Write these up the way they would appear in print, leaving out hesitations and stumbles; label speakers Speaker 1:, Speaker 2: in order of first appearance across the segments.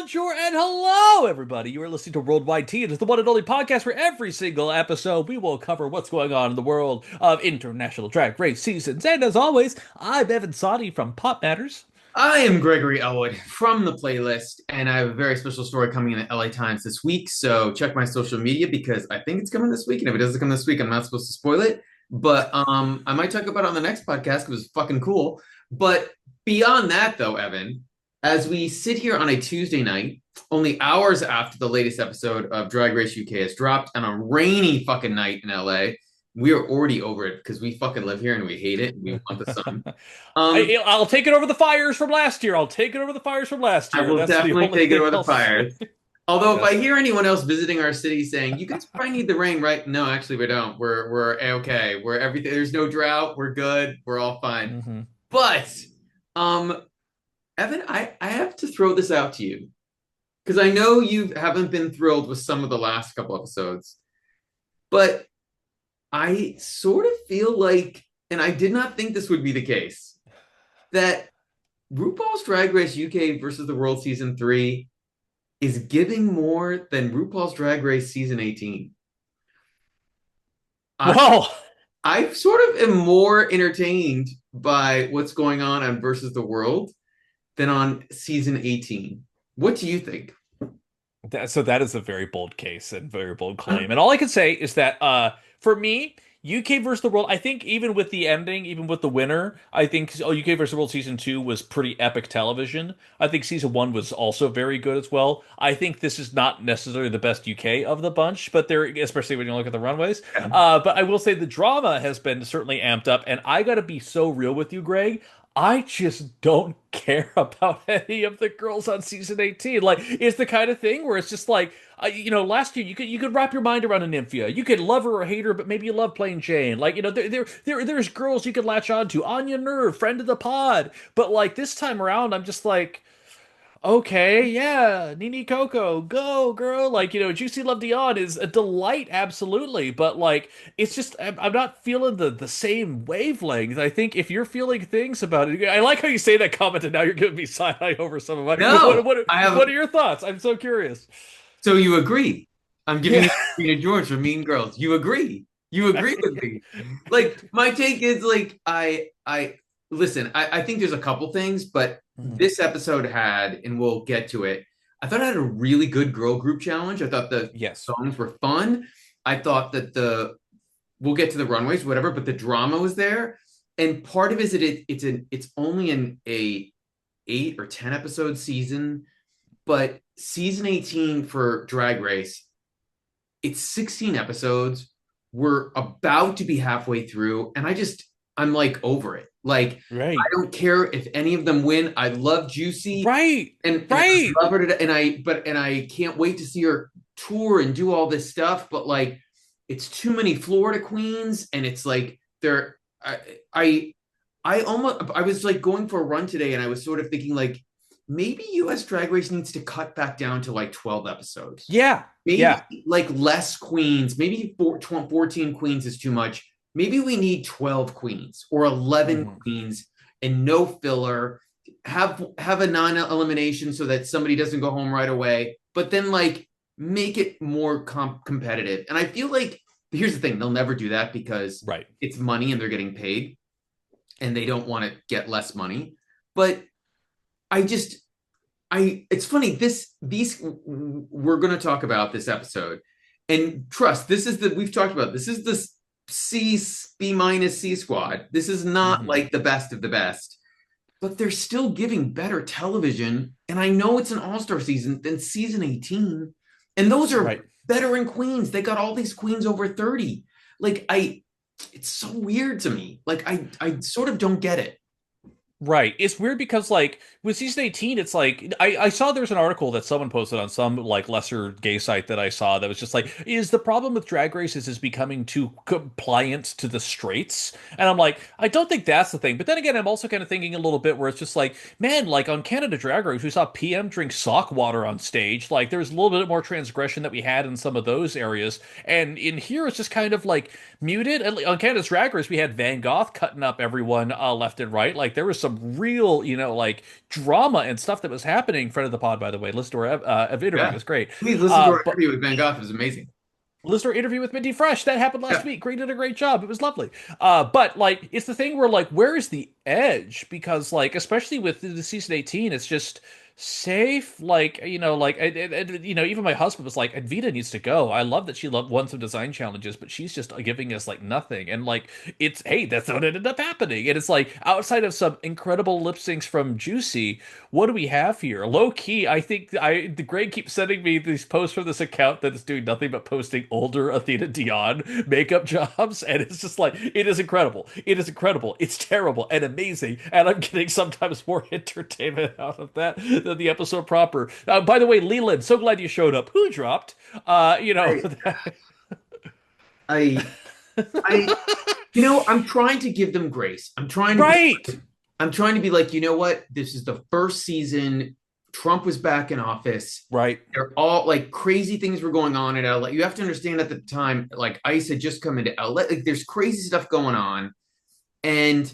Speaker 1: Bonjour and hello, everybody. You are listening to Worldwide Tea. It is the one and only podcast where every single episode we will cover what's going on in the world of international drag race seasons. And as always, I'm Evan Sawdey from Pop Matters.
Speaker 2: I am Gregory Ellwood from the playlist, and I have a very special story coming in the LA Times this week. So check my social media because I think it's coming this week. And if it doesn't come this week, I'm not supposed to spoil it. But I might talk about it on the next podcast because it's fucking cool. But beyond that, though, Evan, as we sit here on a Tuesday night, only hours after the latest episode of Drag Race UK has dropped, on a rainy fucking night in LA, we are already over it because we fucking live here and we hate it and we want the sun.
Speaker 1: I'll take it over the fires from last year. I'll take it over the fires from last
Speaker 2: I
Speaker 1: year.
Speaker 2: will
Speaker 1: That's the
Speaker 2: definitely
Speaker 1: only
Speaker 2: take it
Speaker 1: thing
Speaker 2: over the
Speaker 1: I'll say.
Speaker 2: fires. Although if I
Speaker 1: Yes.
Speaker 2: hear anyone else visiting our city saying, "You guys probably need the rain," right? No, actually we don't. We're okay. We're everything. There's no drought. We're good. We're all fine.
Speaker 1: hmm
Speaker 2: But um, Evan, I have to throw this out to you because I know you haven't been thrilled with some of the last couple episodes, but I sort of feel like, and I did not think this would be the case, that RuPaul's Drag Race UK versus the World Season 3 is giving more than RuPaul's Drag Race Season 18. I,
Speaker 1: Well,
Speaker 2: I sort of am more entertained by what's going on Versus the World than on Season 18. What do you think?
Speaker 1: so that is a very bold case and very bold claim. And all I can say is that for me, UK versus the world, I think even with the ending, even with the winner, I think UK versus the world season 2 was pretty epic television. I think season 1 was also very good as well. I think this is not necessarily the best UK of the bunch, but they're especially when you look at the runways. But I will say the drama has been certainly amped up, and I gotta be so real with you, Greg. I just don't care about any of the girls on season 18. Like, it's the kind of thing where it's just like, last year you could wrap your mind around a Nymphia. You could love her or hate her, but maybe you love plain Jane. Like, there's girls you could latch on to. Anya Nerve, friend of the pod. But like this time around, I'm just like, okay, yeah, Nini Coco, go girl. Like, Juicy Love Dion is a delight, absolutely. But like, it's just I'm not feeling the same wavelength. I think if you're feeling things about it, I like how you say that comment, and now you're giving me side eye over some of my. What
Speaker 2: No,
Speaker 1: what
Speaker 2: I have.
Speaker 1: what are your thoughts? I'm so curious.
Speaker 2: So you agree? I'm giving
Speaker 1: Yeah.
Speaker 2: you Regina George for Mean Girls. You agree? You agree with me? Like my take is like I listen. I think there's a couple things, but
Speaker 1: Mhm.
Speaker 2: this episode had, and we'll get to it. I thought it had a really good girl group challenge. I thought the
Speaker 1: Yes.
Speaker 2: songs were fun. I thought that we'll get to the runways, whatever, but the drama was there. And part of it is that it's only an a 8 or 10 episode season, but season 18 for Drag Race, it's 16 episodes. We're about to be halfway through, and I'm like over it. Like, I
Speaker 1: Right.
Speaker 2: don't care if any of them win. I love Juicy,
Speaker 1: Right.
Speaker 2: and
Speaker 1: Right.
Speaker 2: I love her and I can't wait to see her tour and do all this stuff. But like, it's too many Florida queens, and it's like they're I I was like going for a run today, and I was sort of thinking like maybe US Drag Race needs to cut back down to like 12 episodes.
Speaker 1: Yeah.
Speaker 2: Maybe
Speaker 1: Yeah.
Speaker 2: like less queens. Maybe 14 queens is too much. Maybe we need 12 queens or 11
Speaker 1: Mhm.
Speaker 2: queens and no filler. Have a non-elimination so that somebody doesn't go home right away, but then like make it more competitive. And I feel like here's the thing, they'll never do that because
Speaker 1: Right.
Speaker 2: it's money and they're getting paid and they don't want to get less money. But I just it's funny these we're going to talk about this episode, and trust, this is the we've talked about, this is the C B minus C squad. This is not
Speaker 1: hmm
Speaker 2: like the best of the best, but they're still giving better television, and I know it's an all-star season than season 18, and those are
Speaker 1: Right.
Speaker 2: veteran queens. They got all these queens over 30. Like I It's so weird to me. Like I sort of don't get it.
Speaker 1: Right. It's weird because like with season 18, it's like I saw there's an article that someone posted on some like lesser gay site that I saw that was just like, is the problem with drag races is becoming too compliant to the straights? And I'm like, I don't think that's the thing. But then again, I'm also kind of thinking a little bit where it's just like, man, like on Canada Drag Race, we saw PM drink sock water on stage. Like there's a little bit more transgression that we had in some of those areas. And in here it's just kind of like muted. And on Canada's Drag Race, we had Van Gogh cutting up everyone left and right. Like there was some real, like drama and stuff that was happening. Friend of the pod, by the way, listen to our interview. It
Speaker 2: Yeah.
Speaker 1: was great.
Speaker 2: Please listen to our
Speaker 1: But
Speaker 2: interview with Van Gogh. It was amazing.
Speaker 1: listener interview with Minty Fresh that happened last
Speaker 2: Yeah.
Speaker 1: week. Green did a great job. It was lovely. But like, it's the thing where like, where is the edge? Because like, especially with the season 18, it's just safe. Like, like, even my husband was like, Advita needs to go. I love that she won some design challenges, but she's just giving us like nothing. And like, it's hey, that's what ended up happening. And it's like outside of some incredible lip syncs from Juicy, what do we have here? Low key, I think the Greg keeps sending me these posts from this account that is doing nothing but posting older Athena Dion makeup jobs, and it's just like it is incredible. It is incredible. It's terrible and amazing, and I'm getting sometimes more entertainment out of that than the episode proper. By the way, Leland, so glad you showed up. Who dropped?
Speaker 2: I, I, I, I'm trying to give them grace.
Speaker 1: Right,
Speaker 2: I'm trying to be like, you know what? This is the first season. Trump was back in office.
Speaker 1: right.
Speaker 2: They're all like crazy things were going on in LA. You have to understand at the time, like ICE had just come into LA. Like there's crazy stuff going on. And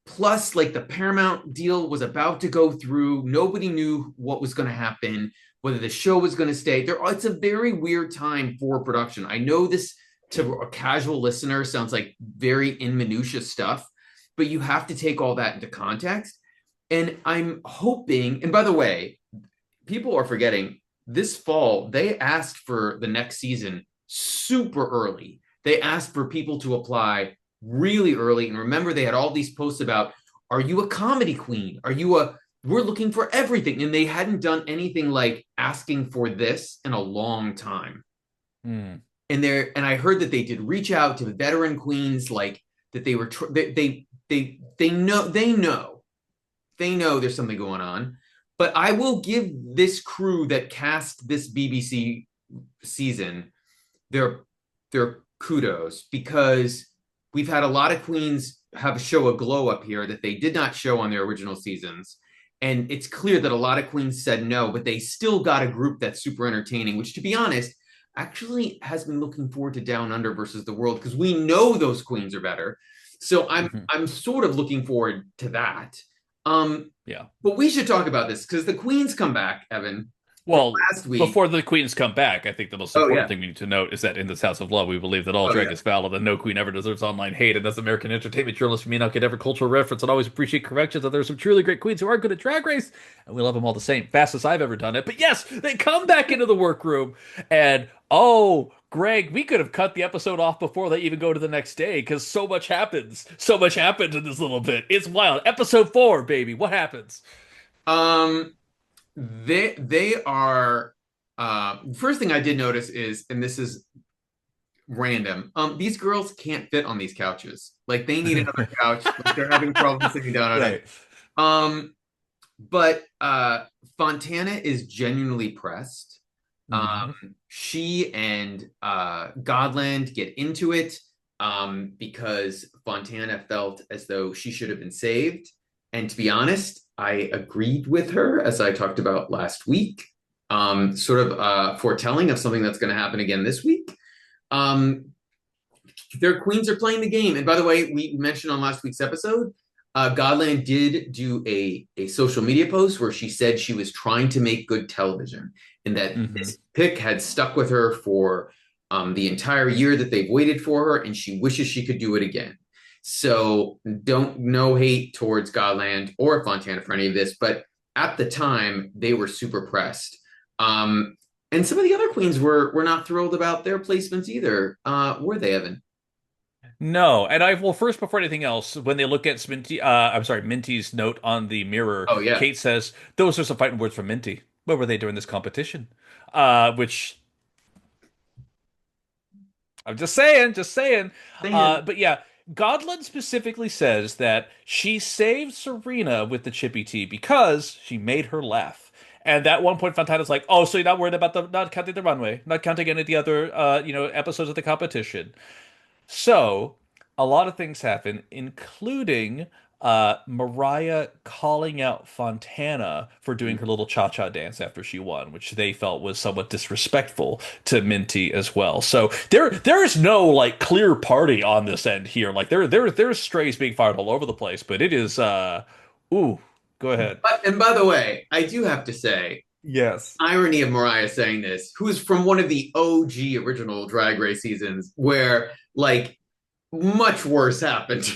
Speaker 2: plus, like the Paramount deal was about to go through. Nobody knew what was going to happen, whether the show was going to stay. It's a very weird time for production. I know this to a casual listener sounds like very in minutia stuff, but you have to take all that into context. And I'm hoping, and by the way, people are forgetting this fall, they asked for the next season super early. They asked for people to apply really early. And remember, they had all these posts about, are you a comedy queen? We're looking for everything. And they hadn't done anything like asking for this in a long time.
Speaker 1: Hmm.
Speaker 2: And I heard that they did reach out to veteran queens, like that they were, they know there's something going on. But I will give this crew that cast this BBC season their kudos, because we've had a lot of queens show a glow up here that they did not show on their original seasons. And it's clear that a lot of queens said no, but they still got a group that's super entertaining, which, to be honest, actually has been looking forward to Down Under versus the World, because we know those queens are better. So
Speaker 1: Mhm.
Speaker 2: I'm sort of looking forward to that.
Speaker 1: Yeah.
Speaker 2: But we should talk about this because the queens come back, Evan, from
Speaker 1: Well,
Speaker 2: last week.
Speaker 1: before the queens come back, I think the most
Speaker 2: Oh
Speaker 1: important
Speaker 2: yeah,
Speaker 1: thing we need to note is that in this House of Love, we believe that all
Speaker 2: oh
Speaker 1: drag
Speaker 2: yeah.
Speaker 1: is valid and no queen ever deserves online hate. And as American entertainment journalists, we may not get every cultural reference and always appreciate corrections. And there are some truly great queens who are good at drag race, and we love them all the same. Fastest I've ever done it. But yes, they come back into the workroom, and oh, Greg, we could have cut the episode off before they even go to the next day because so much happens. So much happens in this little bit. It's wild. Episode 4, baby. What happens?
Speaker 2: Um, they are. First thing I did notice is, and this is random. These girls can't fit on these couches. Like they need another couch. Like they're having problems sitting down on it.
Speaker 1: Right.
Speaker 2: Um, but Fontana is genuinely pressed.
Speaker 1: Mhm.
Speaker 2: She and Gawdland get into it because Fontana felt as though she should have been saved. And to be honest, I agreed with her, as I talked about last week, sort of foretelling of something that's going to happen again this week. Um, their queens are playing the game. And by the way, we mentioned on last week's episode, Gawdland did do a social media post where she said she was trying to make good television and that
Speaker 1: Mhm.
Speaker 2: this pick had stuck with her for the entire year that they've waited for her, and she wishes she could do it again. So don't no hate towards Gawdland or Fontana for any of this, but at the time they were super pressed. And some of the other queens were not thrilled about their placements either. Were they, Evan?
Speaker 1: No, and well, first before anything else, when they look at Sminty, I'm sorry, Minty's note on the mirror,
Speaker 2: Oh yeah.
Speaker 1: Kate says those are some fighting words from Minty. What were they during this competition? Which I'm just saying, just saying.
Speaker 2: Saying.
Speaker 1: But yeah, Godland specifically says that she saved Serena with the chippy tea because she made her laugh. And at one point, Fontana's like, "Oh, so you're not worried about the not counting the runway, not counting any of the other, episodes of the competition." So, a lot of things happen, including Mariah calling out Fontana for doing her little cha-cha dance after she won, which they felt was somewhat disrespectful to Minty as well. So there is no like clear party on this end here. Like there's strays being fired all over the place, but it is ooh, go ahead.
Speaker 2: And by the way, I do have to say,
Speaker 1: Yes.
Speaker 2: irony of Mariah saying this, who's from one of the OG original Drag Race seasons where like much worse happened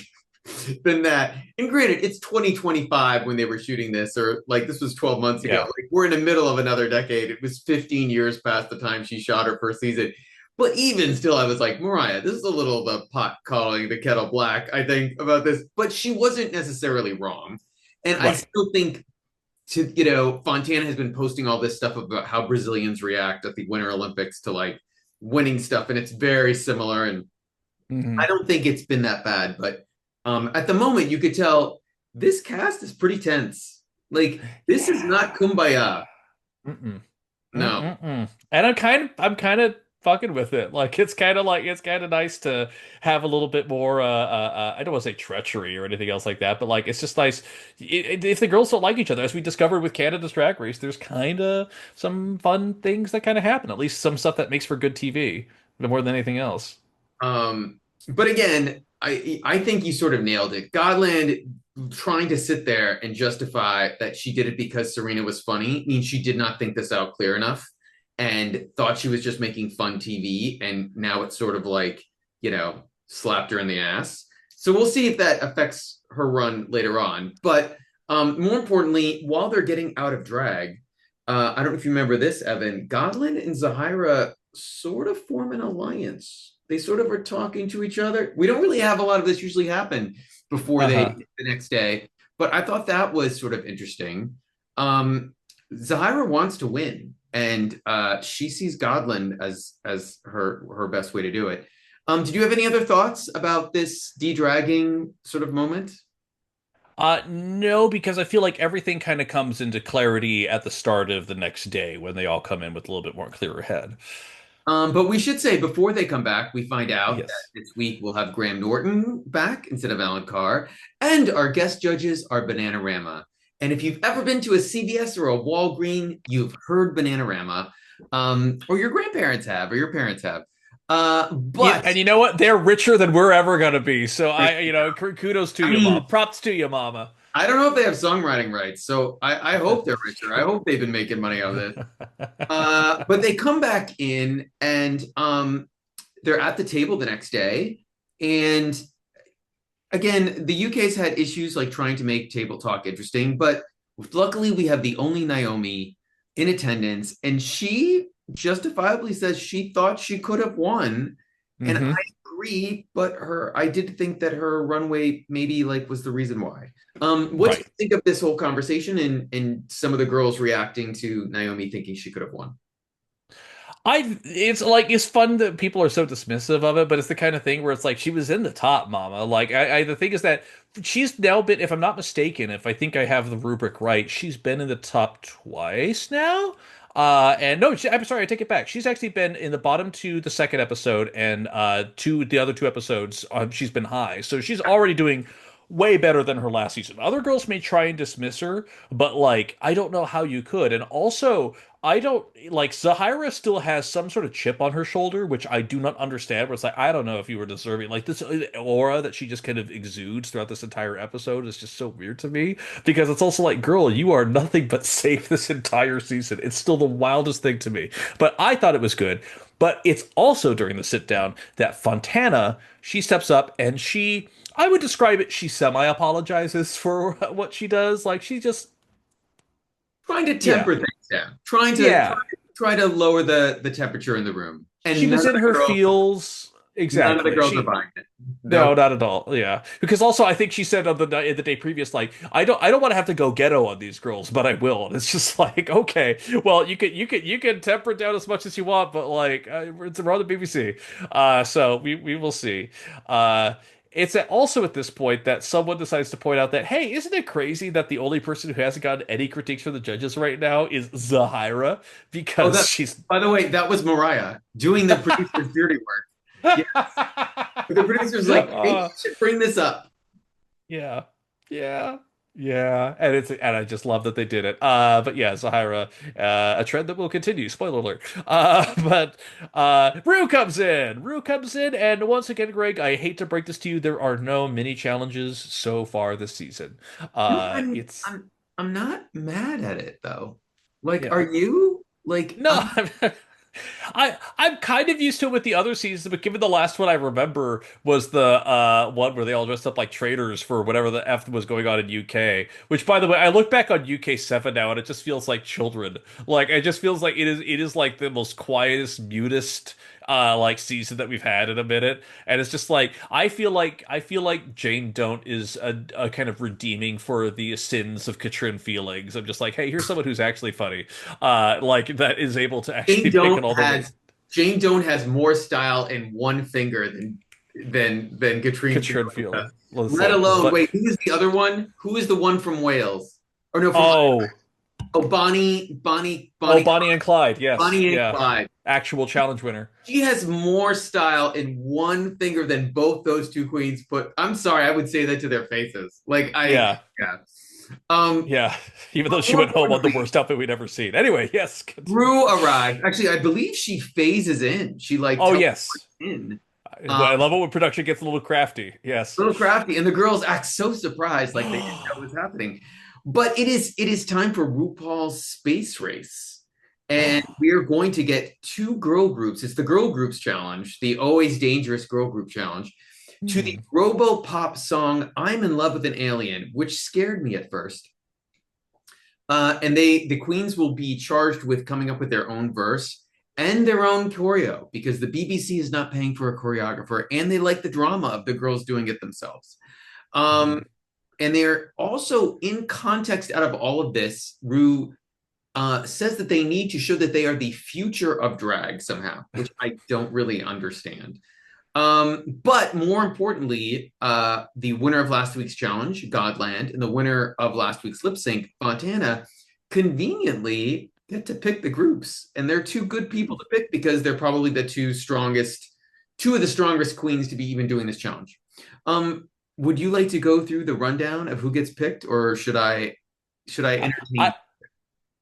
Speaker 2: than that. And granted, it's 2025 when they were shooting this, or like this was 12 months ago.
Speaker 1: Yeah.
Speaker 2: Like we're in the middle of another decade. It was 15 years past the time she shot her first season. But even still, I was like, Mariah, this is a little the pot calling the kettle black, I think, about this. But she wasn't necessarily wrong. And I
Speaker 1: Right.
Speaker 2: still think Fontana has been posting all this stuff about how Brazilians react at the Winter Olympics to like winning stuff, and it's very similar. And I
Speaker 1: Hmm.
Speaker 2: don't think it's been that bad, but at the moment you could tell this cast is pretty tense. Like this is
Speaker 1: Yeah.
Speaker 2: not kumbaya.
Speaker 1: Mm-mm.
Speaker 2: No.
Speaker 1: Mm-mm-mm. And I'm kind of fucking with it. Like it's kind of nice to have a little bit more I don't want to say treachery or anything else like that, but like it's just nice if the girls don't like each other, as we discovered with Canada's Drag Race, there's kind of some fun things that kind of happen. At least some stuff that makes for good TV more than anything else.
Speaker 2: But again, I think you sort of nailed it. Gawdland trying to sit there and justify that she did it because Serena was funny means she did not think this out clear enough and thought she was just making fun TV. And now it's sort of like, slapped her in the ass. So we'll see if that affects her run later on. But more importantly, while they're getting out of drag, I don't know if you remember this, Evan, Gawdland and Zahirah sort of form an alliance. They sort of are talking to each other. We don't really have a lot of this usually happen before
Speaker 1: Uh-huh.
Speaker 2: the next day, but I thought that was sort of interesting. Zahirah wants to win, and she sees Gawdland as her best way to do it. Did you have any other thoughts about this de-dragging sort of moment?
Speaker 1: No, because I feel like everything kind of comes into clarity at the start of the next day when they all come in with a little bit more clearer head.
Speaker 2: But we should say before they come back, we find out that
Speaker 1: Yes.
Speaker 2: this week we'll have Graham Norton back instead of Alan Carr, and our guest judges are Bananarama. And if you've ever been to a CVS or a Walgreen, you've heard Bananarama, or your grandparents have, or your parents have.
Speaker 1: Yeah,
Speaker 2: But
Speaker 1: and you know what? They're richer than we're ever gonna be. So kudos to
Speaker 2: I
Speaker 1: you,
Speaker 2: mean,
Speaker 1: mom. Props to you, mama.
Speaker 2: I don't know if they have songwriting rights, so I hope they're richer. I hope they've been making money out of this. But they come back in and they're at the table the next day. And again, the UK's had issues like trying to make table talk interesting, but luckily we have the only Naomi in attendance, and she justifiably says she thought she could have won. And I
Speaker 1: Hmm.
Speaker 2: agree, but I did think that her runway maybe like was the reason why. What do
Speaker 1: Right.
Speaker 2: you think of this whole conversation and some of the girls reacting to Naomi thinking she could have won?
Speaker 1: It's fun that people are so dismissive of it, but it's the kind of thing where it's like she was in the top, mama. Like the thing is that she's now been, if I'm not mistaken, if I think I have the rubric right, she's been in the top twice now. And no, I'm sorry, I take it back. She's actually been in the bottom two the second episode, and the other two episodes, she's been high. So she's already doing way better than her last season. Other girls may try and dismiss her, but like I don't know how you could. And also, I don't like Zahira still has some sort of chip on her shoulder, which I do not understand. Where it's like I don't know if you were deserving like this aura that she just kind of exudes throughout this entire episode is just so weird to me because it's also like, girl, you are nothing but safe this entire season. It's still the wildest thing to me, but I thought it was good. But it's also during the sit down that Fontana she steps up and I would describe it, she semi apologizes for what she does. Like she just
Speaker 2: Trying to
Speaker 1: yeah.
Speaker 2: temper things down, trying to
Speaker 1: Yeah.
Speaker 2: try to lower the temperature in the room.
Speaker 1: She
Speaker 2: And
Speaker 1: was in her feels.
Speaker 2: none of the
Speaker 1: Exactly.
Speaker 2: girls are buying it.
Speaker 1: No,
Speaker 2: Nope.
Speaker 1: not at all. Yeah. Because also I think she said on the day previous, like, I don't want to have to go ghetto on these girls, but I will. And it's just like, okay, well, you can temper it down as much as you want, but like it's around the BBC. So we will see. It's also at this point that someone decides to point out that, hey, isn't it crazy that the only person who hasn't gotten any critiques from the judges right now is Zahira
Speaker 2: Oh,
Speaker 1: because
Speaker 2: that
Speaker 1: she's
Speaker 2: by the way, that was Mariah doing the producer's dirty work. Yeah, the producer's like, maybe you
Speaker 1: Uh,
Speaker 2: should bring this up.
Speaker 1: yeah. Yeah. Yeah, and I just love that they did it. But yeah, Zahirah, a trend that will continue. Spoiler alert. But Rue comes in. Rue comes in, and once again, Greg, I hate to break this to you, there are no mini challenges so far this season.
Speaker 2: No,
Speaker 1: It's
Speaker 2: I'm not mad at it though. Like, are
Speaker 1: yeah.
Speaker 2: you? Like,
Speaker 1: No, I'm kind of used to it with the other seasons, but given the last one I remember was the one where they all dressed up like traitors for whatever the F was going on in UK. Which, by the way, I look back on UK 7 now and it just feels like children. Like it just feels like it is like the most quietest, mutest like season that we've had in a minute. And it's just like I feel like Jane Don't is a kind of redeeming for the sins of Katrin feelings. I'm just like, hey, here's someone who's actually funny. Like that is able to
Speaker 2: Jane
Speaker 1: actually pick on
Speaker 2: Don't
Speaker 1: all the
Speaker 2: has Jane Don't has more style in one finger than Katrine
Speaker 1: Katrin
Speaker 2: Feely does.
Speaker 1: feeling. It's
Speaker 2: Let
Speaker 1: like,
Speaker 2: alone,
Speaker 1: but
Speaker 2: wait, who is the other one? Who is the one from Wales? Or no, from
Speaker 1: oh, oh, Bonnie and Clyde, yes,
Speaker 2: Bonnie and
Speaker 1: yeah,
Speaker 2: Clyde.
Speaker 1: actual challenge winner.
Speaker 2: She has more style in one finger than both those two queens put. I'm sorry, I would say that to their faces.
Speaker 1: Yeah,
Speaker 2: Yeah. Um,
Speaker 1: yeah. Even though she
Speaker 2: More
Speaker 1: went home on the
Speaker 2: importantly,
Speaker 1: worst outfit we'd ever seen. Anyway, yes, continue.
Speaker 2: Rue arrived. Actually, I believe she phases in. She like
Speaker 1: Oh
Speaker 2: teleports
Speaker 1: yes,
Speaker 2: in.
Speaker 1: I love it when production gets a little crafty. Yes.
Speaker 2: A little crafty, and the girls act so surprised, like they didn't know what was happening. But it is time for RuPaul's Space Race, and we're going to get two girl groups. It's the girl groups challenge, the always dangerous girl group challenge, to the
Speaker 1: Hmm.
Speaker 2: Robo Pop song "I'm in Love with an Alien," which scared me at first. And the queens will be charged with coming up with their own verse and their own choreo because the BBC is not paying for a choreographer, and they like the drama of the girls doing it themselves. Um,
Speaker 1: Mhm.
Speaker 2: and they're also in context out of all of this. Rue says that they need to show that they are the future of drag somehow, which I don't really understand. But more importantly, the winner of last week's challenge, Gawdland, and the winner of last week's lip sync, Fontana, conveniently get to pick the groups. And they're two good people to pick because they're probably the two of the strongest queens to be even doing this challenge. Would you like to go through the rundown of who gets picked, or should I
Speaker 1: I, I
Speaker 2: entertain?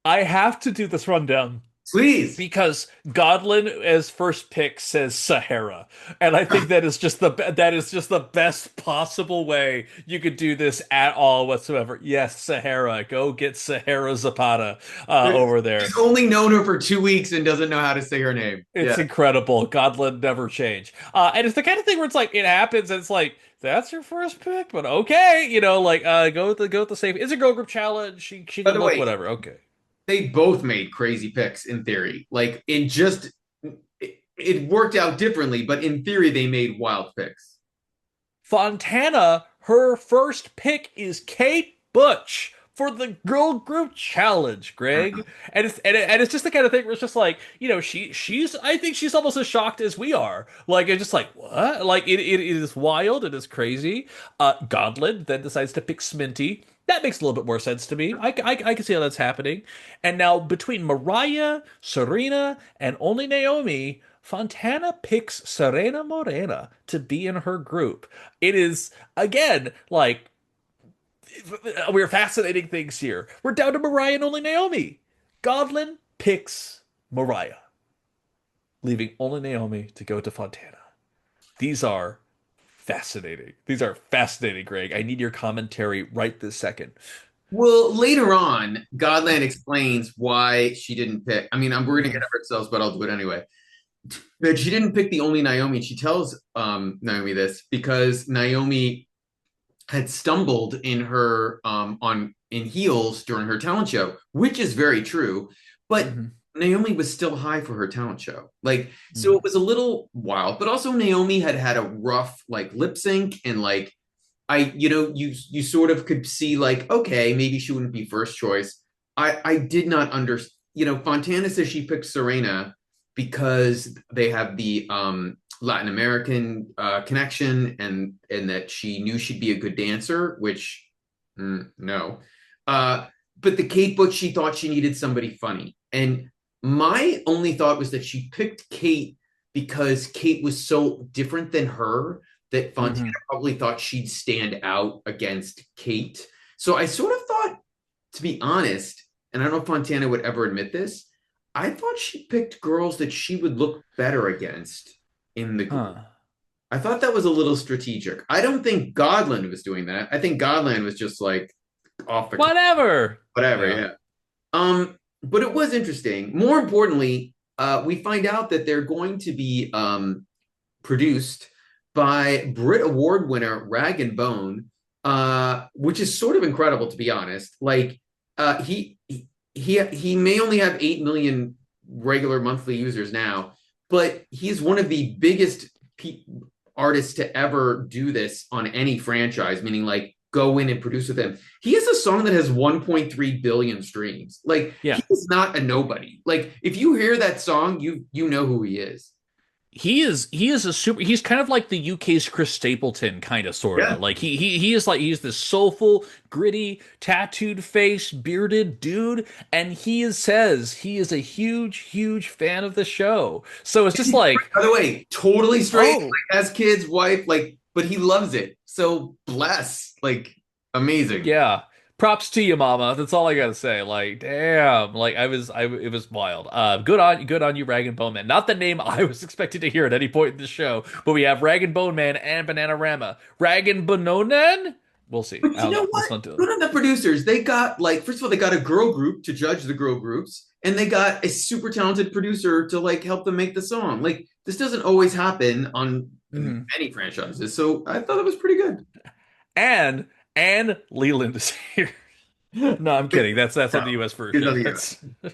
Speaker 1: I have to do this rundown
Speaker 2: Please.
Speaker 1: because Gawdland as first pick says Sahara, and I think that is just the best possible way you could do this at all whatsoever. Yes, Sahara, go get Sahara Zapata over there.
Speaker 2: She's only known her for 2 weeks and doesn't know how to say her name.
Speaker 1: It's
Speaker 2: Yeah.
Speaker 1: incredible. Goblet never change. And it's the kind of thing where it's like it happens and it's like that's your first pick, but okay, like go with the safe. It's a girl group challenge. She
Speaker 2: By
Speaker 1: can
Speaker 2: the
Speaker 1: look
Speaker 2: way,
Speaker 1: whatever. Okay.
Speaker 2: they both made crazy picks in theory. Like it worked out differently, but in theory they made wild picks.
Speaker 1: Fontana, her first pick is Kate Butch for the girl group challenge, Greg. And it's just the kind of thing where it's just like, she's I think she's almost as shocked as we are. Like it's just like, what? Like it is wild, it is crazy. Gauntlet then decides to pick Sminty. That makes a little bit more sense to me. I can see how that's happening. And now between Mariah, Serena, and only Naomi, Fontana picks Serena Morena to be in her group. It is, again, like, we're fascinating things here. We're down to Mariah and only Naomi. Gawdland picks Mariah, leaving only Naomi to go to Fontana. These are fascinating. These are fascinating, Greg. I need your commentary right this second.
Speaker 2: Well, later on, Godland explains why she didn't pick. I mean, we're gonna get
Speaker 1: Mhm.
Speaker 2: over ourselves, but I'll do it anyway. That she didn't pick the only Naomi. She tells Naomi this because Naomi had stumbled in her on in heels during her talent show, which is very true. But
Speaker 1: Mhm.
Speaker 2: Naomi was still high for her talent show. Like, so
Speaker 1: Mhm.
Speaker 2: it was a little wild. But also Naomi had had a rough like lip sync, and like you sort of could see like, okay, maybe she wouldn't be first choice. I did not understand. Fontana says she picked Serena because they have the Latin American connection, and that she knew she'd be a good dancer, which no. Uh, but the Kate Butch, she thought she needed somebody funny, and my only thought was that she picked Kate because Kate was so different than her that Fontana
Speaker 1: Hmm.
Speaker 2: probably thought she'd stand out against Kate. So I sort of thought, to be honest, and I don't know if Fontana would ever admit this, I thought she picked girls that she would look better against in the group.
Speaker 1: Huh.
Speaker 2: I thought that was a little strategic. I don't think Gawdland was doing that. I think Gawdland was just like off the cuff,
Speaker 1: Whatever.
Speaker 2: whatever,
Speaker 1: Yeah.
Speaker 2: yeah. But it was interesting. More importantly, we find out that they're going to be produced by Brit Award winner Rag and Bone, which is sort of incredible to be honest. Like he may only have 8 million regular monthly users now, but he's one of the biggest artists to ever do this on any franchise, meaning like go in and produce with him. He has a song that has 1.3 billion streams. Like
Speaker 1: Yeah.
Speaker 2: he is not a nobody. Like if you hear that song, you know who he is.
Speaker 1: He is a super, he's kind of like the UK's Chris Stapleton, kind of sorta.
Speaker 2: Yeah.
Speaker 1: Like he is like, he's this soulful, gritty, tattooed face, bearded dude, and says he is a huge fan of the show. So it's just like,
Speaker 2: By the way, totally straight,
Speaker 1: oh,
Speaker 2: like, has kids, wife, like, but he loves it. So bless, like, amazing.
Speaker 1: yeah. Props to you, mama. That's all I gotta say. Like, damn. Like, it was wild. Good on you, Rag and Bone Man. Not the name I was expected to hear at any point in the show, but we have Rag and Bone Man and Bananarama. Rag and Bononan? We'll see.
Speaker 2: But
Speaker 1: I
Speaker 2: you
Speaker 1: don't
Speaker 2: know
Speaker 1: know. Let's
Speaker 2: what?
Speaker 1: not do it.
Speaker 2: None of the producers, they got like, first of all, they got a girl group to judge the girl groups, and they got a super talented producer to like help them make the song. Like, this doesn't always happen on
Speaker 1: Mhm.
Speaker 2: many franchises. So I thought it was pretty good.
Speaker 1: And Leland is here. No, I'm kidding. That's on the
Speaker 2: No,
Speaker 1: US
Speaker 2: here's
Speaker 1: version.
Speaker 2: nothing here.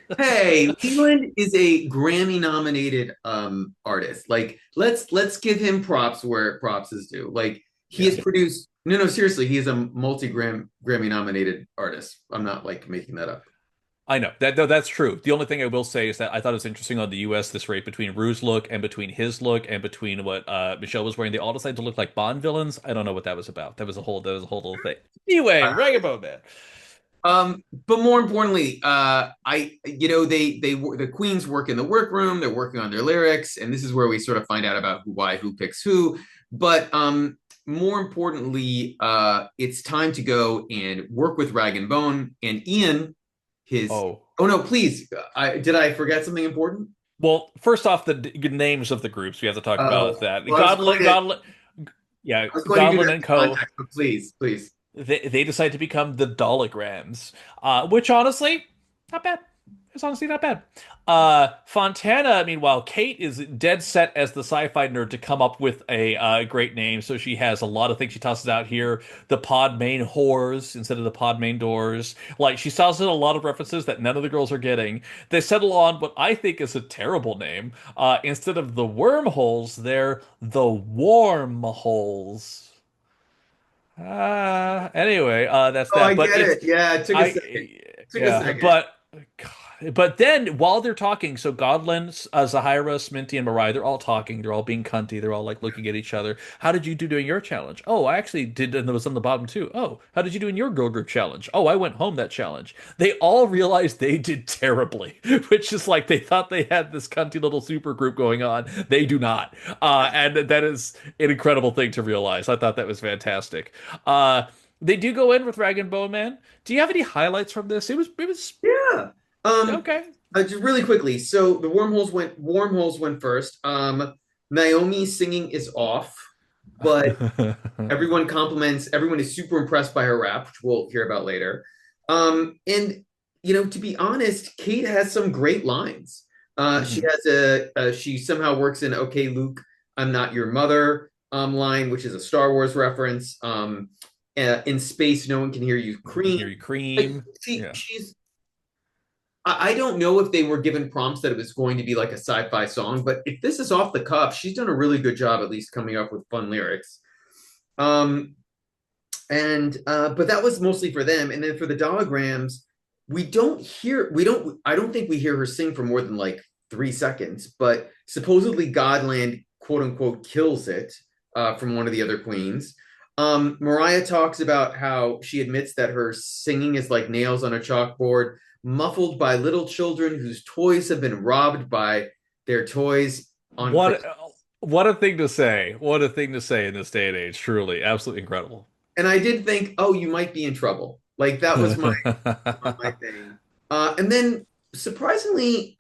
Speaker 1: That's
Speaker 2: Hey, Leland is a Grammy nominated artist. Like let's give him props where props is due. Like he
Speaker 1: yeah.
Speaker 2: has produced no seriously, he is a Grammy nominated artist. I'm not like making that up.
Speaker 1: I know that no, that's true. The only thing I will say is that I thought it was interesting on the US this rate between Rue's look and between his look and between what Michelle was wearing. They all decided to look like Bond villains. I don't know what that was about. That was a whole little thing. Anyway, Ragabone Man.
Speaker 2: But more importantly, I you know they the queens work in the workroom. They're working on their lyrics, and this is where we sort of find out about who picks who. But more importantly, it's time to go and work with Rag and Bone and Ian. His
Speaker 1: Oh.
Speaker 2: oh no, please, I forget something important?
Speaker 1: Well, first off, the names of the groups we have to talk
Speaker 2: Oh,
Speaker 1: about that.
Speaker 2: well,
Speaker 1: Yeah,
Speaker 2: I was going to do
Speaker 1: Gawdland
Speaker 2: that
Speaker 1: and
Speaker 2: in
Speaker 1: Co.
Speaker 2: context, but please.
Speaker 1: They decide to become the Dolograms, which honestly, not bad. It's honestly not bad. Fontana, meanwhile, Kate is dead set as the sci-fi nerd to come up with a great name. So she has a lot of things she tosses out here. The pod main whores instead of the pod main doors. Like she tosses in a lot of references that none of the girls are getting. They settle on what I think is a terrible name. Instead of the wormholes, they're the warm holes. Anyway, that's
Speaker 2: Oh, I
Speaker 1: that. But
Speaker 2: get
Speaker 1: it's
Speaker 2: it. Yeah, it took a second.
Speaker 1: I
Speaker 2: Took a
Speaker 1: yeah,
Speaker 2: second.
Speaker 1: but then while they're talking, so Gawdland, Zahirah, Sminty, and Mariah, they're all talking. They're all being cunty. They're all like looking at each other. How did you do doing your challenge? Oh, I actually did, and it was on the bottom too. Oh, how did you do in your girl group challenge? Oh, I went home that challenge. They all realized they did terribly, which is like they thought they had this cunty little super group going on. They do not, and that is an incredible thing to realize. I thought that was fantastic. They do go in with Rag and Bone Man. Do you have any highlights from this? It was
Speaker 2: Yeah. Um,
Speaker 1: okay.
Speaker 2: just really quickly. So the wormholes went first. Naomi's singing is off, but everyone is super impressed by her rap, which we'll hear about later. And to be honest, Kate has some great lines. She
Speaker 1: Mhm.
Speaker 2: has she somehow works in "Okay, Luke, I'm not your mother" line, which is a Star Wars reference. In space, no one can hear you
Speaker 1: I can
Speaker 2: cream.
Speaker 1: hear you
Speaker 2: Like,
Speaker 1: cream. Yeah.
Speaker 2: she's I don't know if they were given prompts that it was going to be like a sci-fi song, but if this is off the cuff, she's done a really good job at least coming up with fun lyrics. Um, and but that was mostly for them. And then for the Dolograms, I don't think we hear her sing for more than like 3 seconds, but supposedly Gawdland quote unquote kills it from one of the other queens. Mariah talks about how she admits that her singing is like nails on a chalkboard, muffled by little children whose toys have been robbed by their toys on
Speaker 1: What
Speaker 2: Christmas.
Speaker 1: What a thing to say. What a thing to say in this day and age. Truly, absolutely incredible.
Speaker 2: And I did think, oh, you might be in trouble. Like that was my thing. And then surprisingly,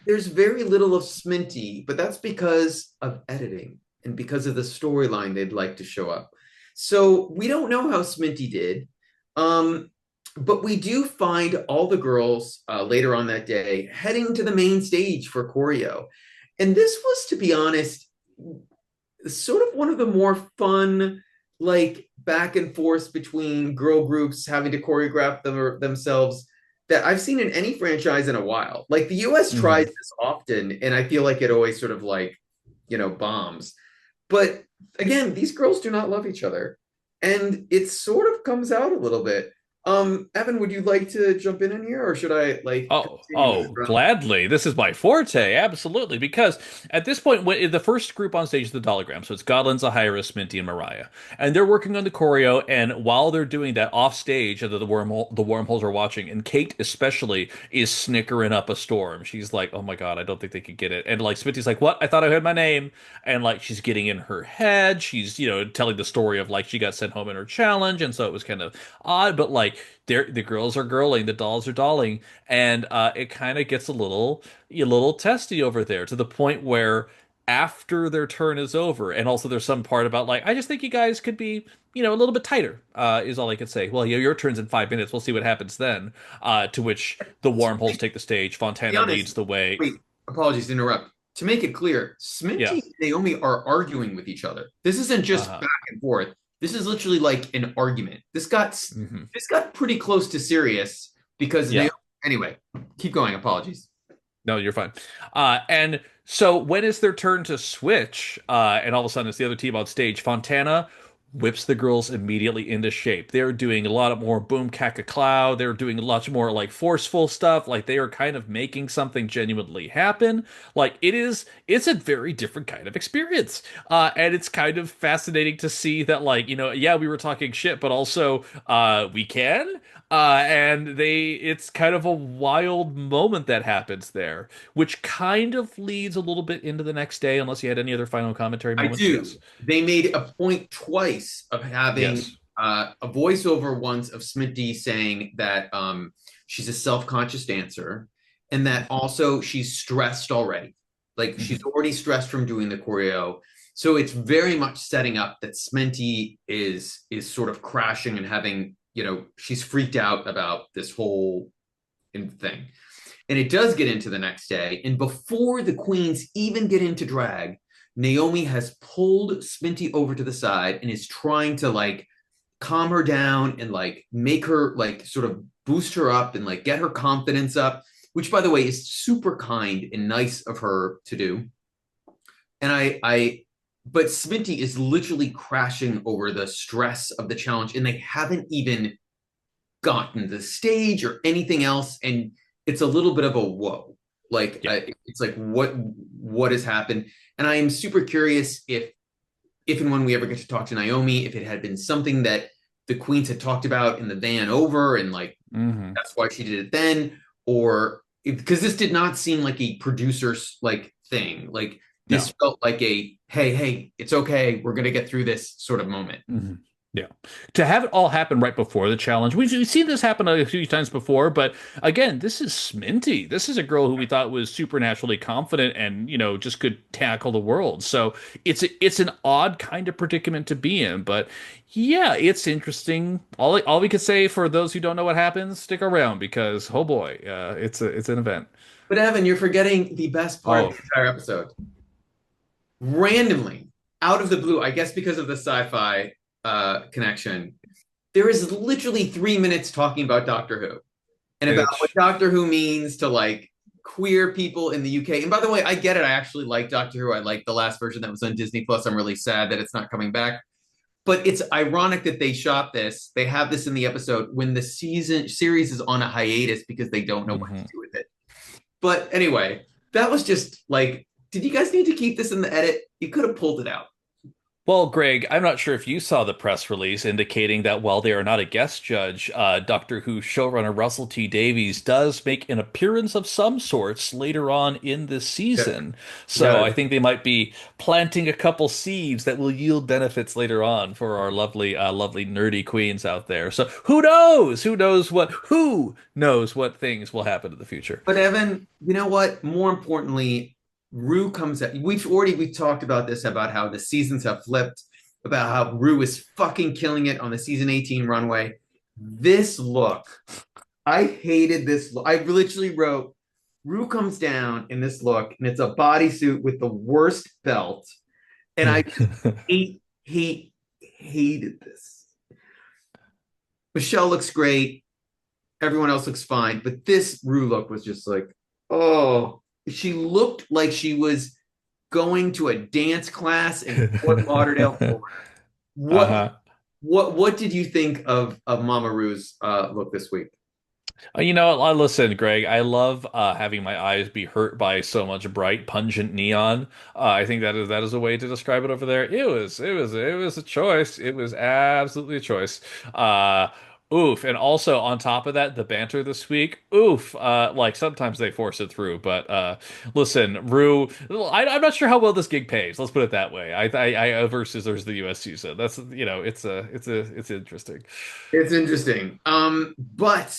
Speaker 2: there's very little of Sminty, but that's because of editing and because of the storyline they'd like to show up. So we don't know how Sminty did. Um, but we do find all the girls later on that day heading to the main stage for choreo. And this was, to be honest, sort of one of the more fun, like back and forth between girl groups having to choreograph themselves that I've seen in any franchise in a while. Like the US tries
Speaker 1: Mhm.
Speaker 2: this often, and I feel like it always sort of like, bombs. But again, these girls do not love each other. And it sort of comes out a little bit. Evan, would you like to jump in here, or should I like
Speaker 1: Oh,
Speaker 2: continue with the
Speaker 1: oh,
Speaker 2: drama?
Speaker 1: gladly. This is my forte, absolutely. Because at this point, when the first group on stage is the Dologram, so it's Gawdland, Zahirah, Sminty, and Mariah, and they're working on the choreo. And while they're doing that off stage, the wormholes are watching, and Kate especially is snickering up a storm. She's like, "Oh my God, I don't think they could get it." And like Sminty's like, "What? I thought I heard my name." And like she's getting in her head. She's telling the story of like she got sent home in her challenge, and so it was kind of odd. But like, the girls are girling, the dolls are dolling, and it kind of gets a little testy over there to the point where after their turn is over, and also there's some part about like I just think you guys could be a little bit tighter, is all I could say. Well, your turn's in 5 minutes. We'll see what happens then. To which the wormholes take the stage.
Speaker 2: Be
Speaker 1: Fontana leads
Speaker 2: honest,
Speaker 1: the way.
Speaker 2: wait, apologies to interrupt. To make it clear, Sminty
Speaker 1: Yeah.
Speaker 2: and Naomi are arguing with each other. This isn't just
Speaker 1: Uh-huh.
Speaker 2: back and forth. This is literally like an argument.
Speaker 1: Hmm.
Speaker 2: This got pretty close to serious because Naomi.
Speaker 1: Yeah.
Speaker 2: Anyway, keep going. Apologies.
Speaker 1: No, you're fine. And so when it's their turn to switch, and all of a sudden it's the other team on stage, Fontana whips the girls immediately into shape. They're doing a lot of more boom kaka cloud. They're doing lots more like forceful stuff. Like they are kind of making something genuinely happen. Like it's a very different kind of experience. And it's kind of fascinating to see that like, yeah, we were talking shit, but also we can. And it's kind of a wild moment that happens there, which kind of leads a little bit into the next day, unless you had any other final commentary
Speaker 2: I
Speaker 1: moments.
Speaker 2: do.
Speaker 1: Yes.
Speaker 2: They made a point twice of having
Speaker 1: Yes.
Speaker 2: a voiceover once of Sminty saying that she's a self-conscious dancer and that also she's stressed already. Like she's
Speaker 1: Hmm.
Speaker 2: already stressed from doing the choreo. So it's very much setting up that Sminty is sort of crashing and having, she's freaked out about this whole thing. And it does get into the next day. And before the queens even get into drag, Naomi has pulled Sminty over to the side and is trying to like calm her down and like make her like sort of boost her up and like get her confidence up, which by the way is super kind and nice of her to do. And but Sminty is literally crashing over the stress of the challenge and they haven't even gotten the stage or anything else. And it's a little bit of a whoa. Like
Speaker 1: Yeah.
Speaker 2: it's like what has happened, and I am super curious if and when we ever get to talk to Naomi, if it had been something that the queens had talked about in the van over, and like
Speaker 1: Hmm.
Speaker 2: that's why she did it then, or because this did not seem like a producer's like thing. Like
Speaker 1: No.
Speaker 2: this felt like a hey, it's okay, we're gonna get through this sort of moment.
Speaker 1: Hmm. Yeah. To have it all happen right before the challenge, we've seen this happen a few times before, but again, this is Sminty. This is a girl who we thought was supernaturally confident and, just could tackle the world. So it's an odd kind of predicament to be in, but yeah, it's interesting. All we could say for those who don't know what happens, stick around because oh boy, it's an event.
Speaker 2: But Evan, you're forgetting the best part of
Speaker 1: Oh,
Speaker 2: the entire episode. Randomly, out of the blue, I guess because of the sci-fi connection, there is literally 3 minutes talking about Doctor Who and about what
Speaker 1: bitch.
Speaker 2: Doctor Who means to like queer people in the UK. And by the way, I get it. I actually like Doctor Who. I like the last version that was on Disney Plus. I'm really sad that it's not coming back. But it's ironic that they shot this. They have this in the episode when the series is on a hiatus because they don't know what to
Speaker 1: Hmm.
Speaker 2: do with it. But anyway, that was just like, did you guys need to keep this in the edit? You could have pulled it out.
Speaker 1: Well, Greg, I'm not sure if you saw the press release indicating that while they are not a guest judge, Doctor Who showrunner Russell T Davies does make an appearance of some sorts later on in this
Speaker 2: Yeah,
Speaker 1: season.
Speaker 2: he
Speaker 1: So
Speaker 2: does.
Speaker 1: I think they might be planting a couple seeds that will yield benefits later on for our lovely, lovely nerdy queens out there. So who knows? Who knows what things will happen in the future?
Speaker 2: But Evan, you know what? More importantly, Rue comes at we talked about this about how the seasons have flipped, about how Rue is fucking killing it on the season 18 runway. This look, I hated this look. I literally wrote Rue comes down in this look, and it's a bodysuit with the worst belt. And I just hated this. Michelle looks great. Everyone else looks fine, but this Rue look was just like, oh, she looked like she was going to a dance class in Fort Lauderdale, Florida. What
Speaker 1: Uh-huh.
Speaker 2: what did you think of Mama Rue's look this week?
Speaker 1: Listen, Greg, I love having my eyes be hurt by so much bright, pungent neon. I think that is a way to describe it over there. It was a choice. It was absolutely a choice. Uh, Oof. And also on top of that, the banter this week, oof. Like sometimes they force it through, but listen, Rue, I'm not sure how well this gig pays. Let's put it that way. I versus there's the US season. That's it's interesting.
Speaker 2: It's interesting. But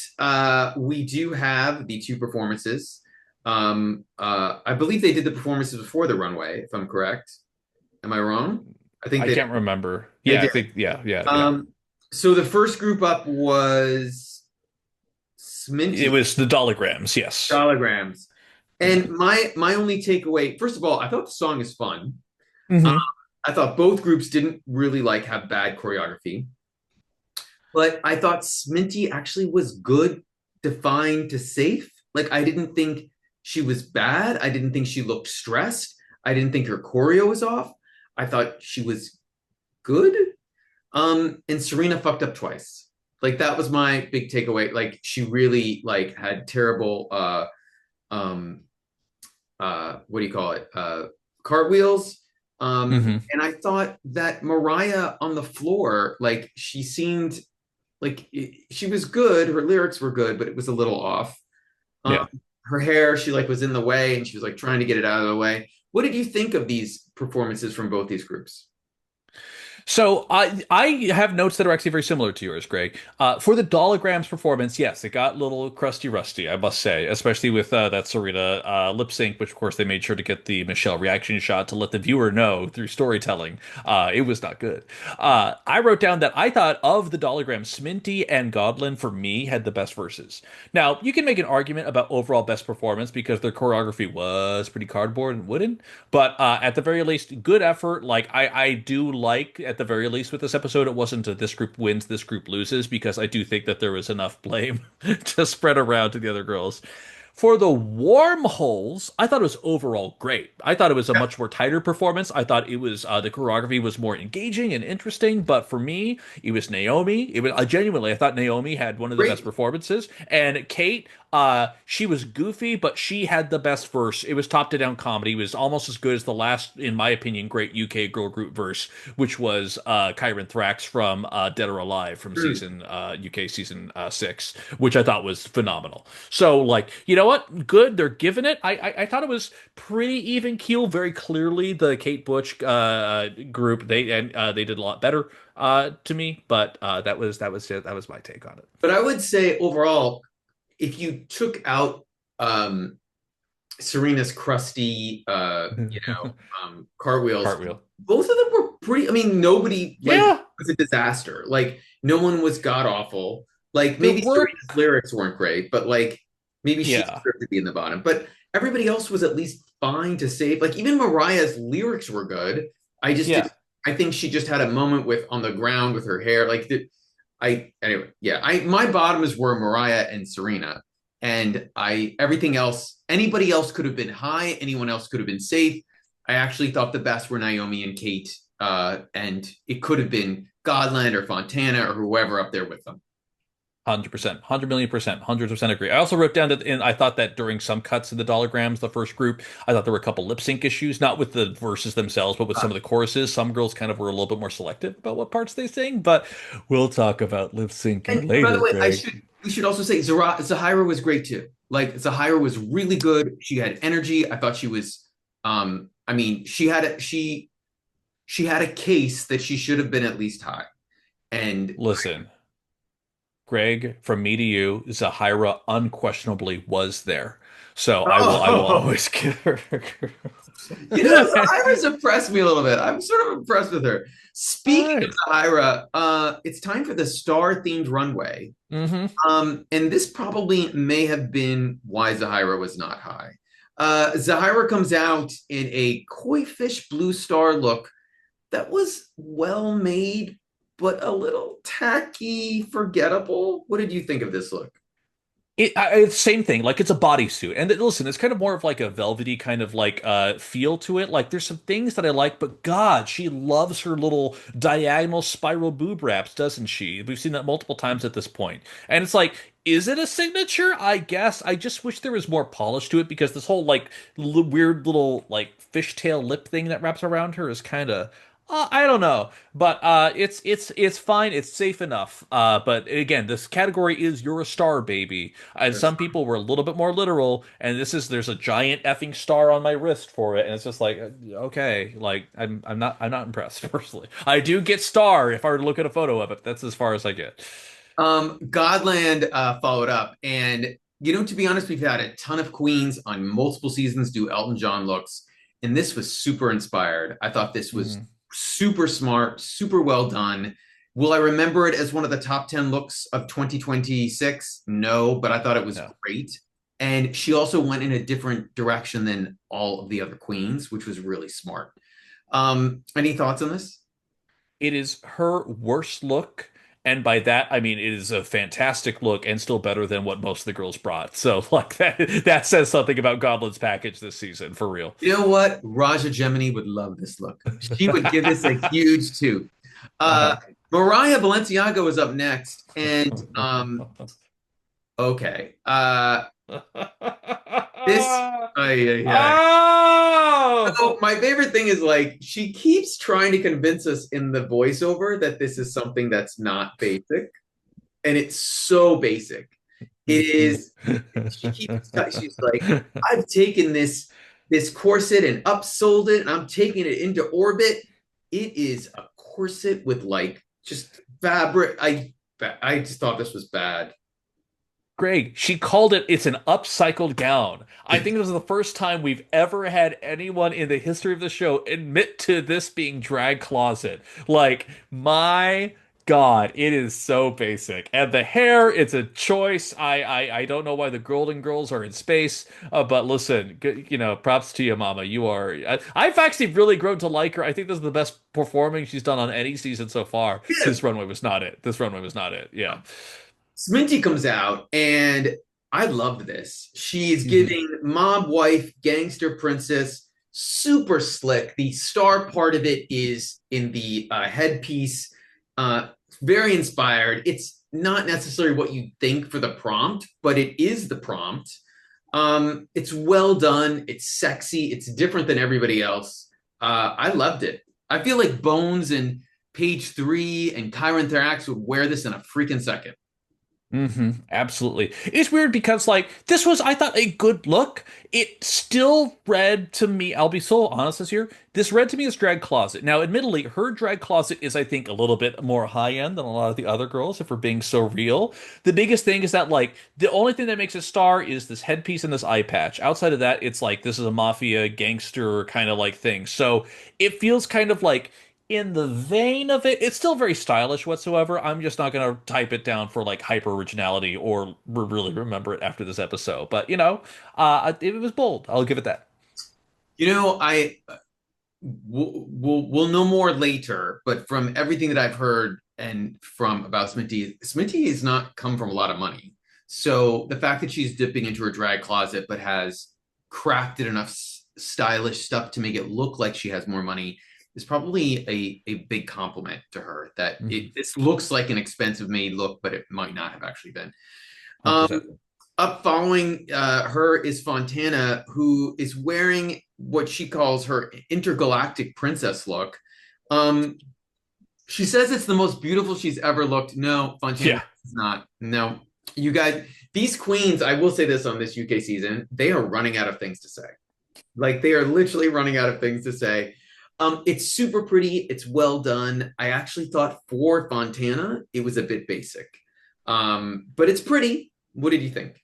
Speaker 2: we do have the two performances. I believe they did the performances before the runway, if I'm correct. Am I wrong? I think
Speaker 1: I
Speaker 2: they
Speaker 1: can't remember.
Speaker 2: they
Speaker 1: Yeah, I
Speaker 2: did.
Speaker 1: think yeah.
Speaker 2: Um, so the first group up was
Speaker 1: It
Speaker 2: Sminty
Speaker 1: was the dolograms, yes.
Speaker 2: holograms. And
Speaker 1: Hmm.
Speaker 2: my only takeaway, first of all, I thought the song is fun. Um,
Speaker 1: Hmm.
Speaker 2: I thought both groups didn't really like have bad choreography, but I thought Sminty actually was good, defined to safe. Like I didn't think she was bad. I didn't think she looked stressed. I didn't think her choreo was off. I thought she was good. And Serena fucked up twice. Like that was my big takeaway. Like she really like had terrible um what do you call it? Cartwheels.
Speaker 1: Hmm.
Speaker 2: And I thought that Mariah on the floor, like she seemed like she was good. Her lyrics were good, but it was a little off. Um,
Speaker 1: Yeah.
Speaker 2: her hair, she like was in the way, and she was like trying to get it out of the way. What did you think of these performances from both these groups?
Speaker 1: So I have notes that are actually very similar to yours, Greg. For the Dolograms performance, yes, it got a little crusty rusty, I must say, especially with that Serena lip sync, which of course they made sure to get the Michelle reaction shot to let the viewer know through storytelling. It was not good. I wrote down that I thought of the Dolograms, Sminty and Gawdland for me had the best verses. Now you can make an argument about overall best performance because their choreography was pretty cardboard and wooden, but at the very least, good effort. Like I do like at the very least with this episode, it wasn't a this group wins, this group loses because I do think that there was enough blame to spread around to the other girls. For the wormholes, I thought it was overall great. I thought it was a
Speaker 2: Yeah,
Speaker 1: much more tighter performance. I thought it was the choreography was more engaging and interesting. But for me, it was Naomi. It was genuinely, I thought Naomi had one of the best
Speaker 2: great.
Speaker 1: performances, and Kate. She was goofy, but she had the best verse. It was top to down comedy. It was almost as good as the last, in my opinion, great UK girl group verse, which was Kyron Thrax from Dead or Alive from
Speaker 2: Mm.
Speaker 1: season UK season 6, which I thought was phenomenal. So, like, you know what? Good. They're giving it. I thought it was pretty even keel. Very clearly, the Kate Butch group they did a lot better to me. But that was it. That was my take on it.
Speaker 2: But I would say overall, if you took out um, Serena's crusty, cartwheels,
Speaker 1: Cartwheel.
Speaker 2: both of them were pretty. I mean, nobody like
Speaker 1: Yeah,
Speaker 2: was a disaster. Like no one was god awful. Like
Speaker 1: there
Speaker 2: maybe
Speaker 1: were.
Speaker 2: Serena's lyrics weren't great, but like maybe she
Speaker 1: Yeah,
Speaker 2: deserved to be in the bottom. But everybody else was at least fine to save. Like even Mariah's lyrics were good. I just did.
Speaker 1: yeah.
Speaker 2: I think she just had a moment with on the ground with her hair. Like I anyway, yeah. I my bottoms were Mariah and Serena, and I everything else. Anybody else could have been high. Anyone else could have been safe. I actually thought the best were Naomi and Kate, and it could have been Gawdland or Fontana or whoever up there with them.
Speaker 1: 100%, 100 million%, 100% agree. I also wrote down that, and I thought that during some cuts in the Dollargrams, the first group, I thought there were a couple lip sync issues, not with the verses themselves, but with some of the choruses. Some girls kind of were a little bit more selective about what parts they sing, but we'll talk about lip syncing
Speaker 2: And by the
Speaker 1: later,
Speaker 2: way,
Speaker 1: Greg.
Speaker 2: we should also say Zahirah was great too. Like Zahirah was really good. She had energy. I thought she was I mean, she had a case that she should have been at least high. And
Speaker 1: Listen, Greg, from me to you, Zahira unquestionably was there. So I will
Speaker 2: oh,
Speaker 1: always give her.
Speaker 2: Zahira's impressed me a little bit. I'm sort of impressed with her.
Speaker 1: All
Speaker 2: Speaking
Speaker 1: right.
Speaker 2: of Zahira, it's time for the star-themed runway.
Speaker 1: Mm-hmm.
Speaker 2: And this probably may have been why Zahira was not high. Zahira comes out in a koi fish blue star look that was well made, but a little tacky, forgettable. What did you think of this look?
Speaker 1: It's same thing. Like it's a bodysuit, and listen, it's kind of more of like a velvety kind of like feel to it. Like there's some things that I like, but God, she loves her little diagonal spiral boob wraps, doesn't she? We've seen that multiple times at this point, and it's like, is it a signature? I guess. I just wish there was more polish to it because this whole like weird little like fishtail lip thing that wraps around her is kind of. I don't know, but it's fine. It's safe enough. But again, this category is "You're a Star, Baby." And some people were a little bit more literal, and there's a giant effing star on my wrist for it, and it's just like okay, like I'm not impressed personally. I do get star if I were to look at a photo of it. That's as far as I get.
Speaker 2: Gawdland followed up, and to be honest, we've had a ton of queens on multiple seasons do Elton John looks, and this was super inspired. I thought this was
Speaker 1: Mhm.
Speaker 2: super smart, super well done. Will I remember it as one of the top 10 looks of 2026? No, but I thought it was
Speaker 1: No,
Speaker 2: great. And she also went in a different direction than all of the other queens, which was really smart. Any thoughts on this?
Speaker 1: it is her worst look. And by that, I mean it is a fantastic look and still better than what most of the girls brought. So, like that says something about Goblin's package this season, for real.
Speaker 2: You know what? Raja Gemini would love this look. She would give this a huge two. Uh,
Speaker 1: Uh-huh.
Speaker 2: Mariah Balenciaga is up next, and okay, this. Yeah.
Speaker 1: Oh!
Speaker 2: So my favorite thing is like she keeps trying to convince us in the voiceover that this is something that's not basic, and it's so basic. It is. She's like, I've taken this corset and upsold it, and I'm taking it into orbit. It is a corset with like just fabric. I just thought this was bad.
Speaker 1: Greg, she called it's an upcycled gown. I think this is the first time we've ever had anyone in the history of the show admit to this being drag closet. Like, my God, it is so basic. And the hair, it's a choice. I don't know why the Golden Girls are in space, but listen, props to you, Mama. I've actually really grown to like her. I think this is the best performing she's done on any season so far.
Speaker 2: Yeah.
Speaker 1: This runway was not it. This runway was not it. Yeah.
Speaker 2: Sminty comes out, and I loved this. She's
Speaker 1: Mhm.
Speaker 2: giving mob wife, gangster princess, super slick. The star part of it is in the headpiece. Uh, Very inspired. It's not necessarily what you think for the prompt, but it is the prompt. It's well done. It's sexy. It's different than everybody else. I loved it. I feel like Bones and Page Three and Kyron Thrax would wear this in a freaking second.
Speaker 1: Absolutely. It's weird because like this was I thought a good look. It still read to me, I'll be so honest this year, this read to me as drag closet. Now, admittedly, her drag closet is I think a little bit more high end than a lot of the other girls if we're being so real. The biggest thing is that like the only thing that makes it star is this headpiece and this eye patch. Outside of that, it's like this is a mafia gangster kind of like thing. So it feels kind of like in the vein of it, it's still very stylish whatsoever. I'm just not going to type it down for like hyper originality or really remember it after this episode. But it was bold. I'll give it that.
Speaker 2: I we'll know more later, but from everything that I've heard and from about Sminty has not come from a lot of money. So the fact that she's dipping into her drag closet but has crafted enough stylish stuff to make it look like she has more money is probably a big compliment to her that
Speaker 1: Mhm.
Speaker 2: this looks like an expensive made look, but it might not have actually been. Um,
Speaker 1: 100%.
Speaker 2: Up following her is Fontana, who is wearing what she calls her intergalactic princess look. Um, she says it's the most beautiful she's ever looked. No, Fontana
Speaker 1: Yeah.
Speaker 2: is not. No, you guys, these queens, I will say this on this UK season, they are running out of things to say. Like they are literally running out of things to say. It's super pretty. It's well done. I actually thought for Fontana, it was a bit basic. But it's pretty. What did you think?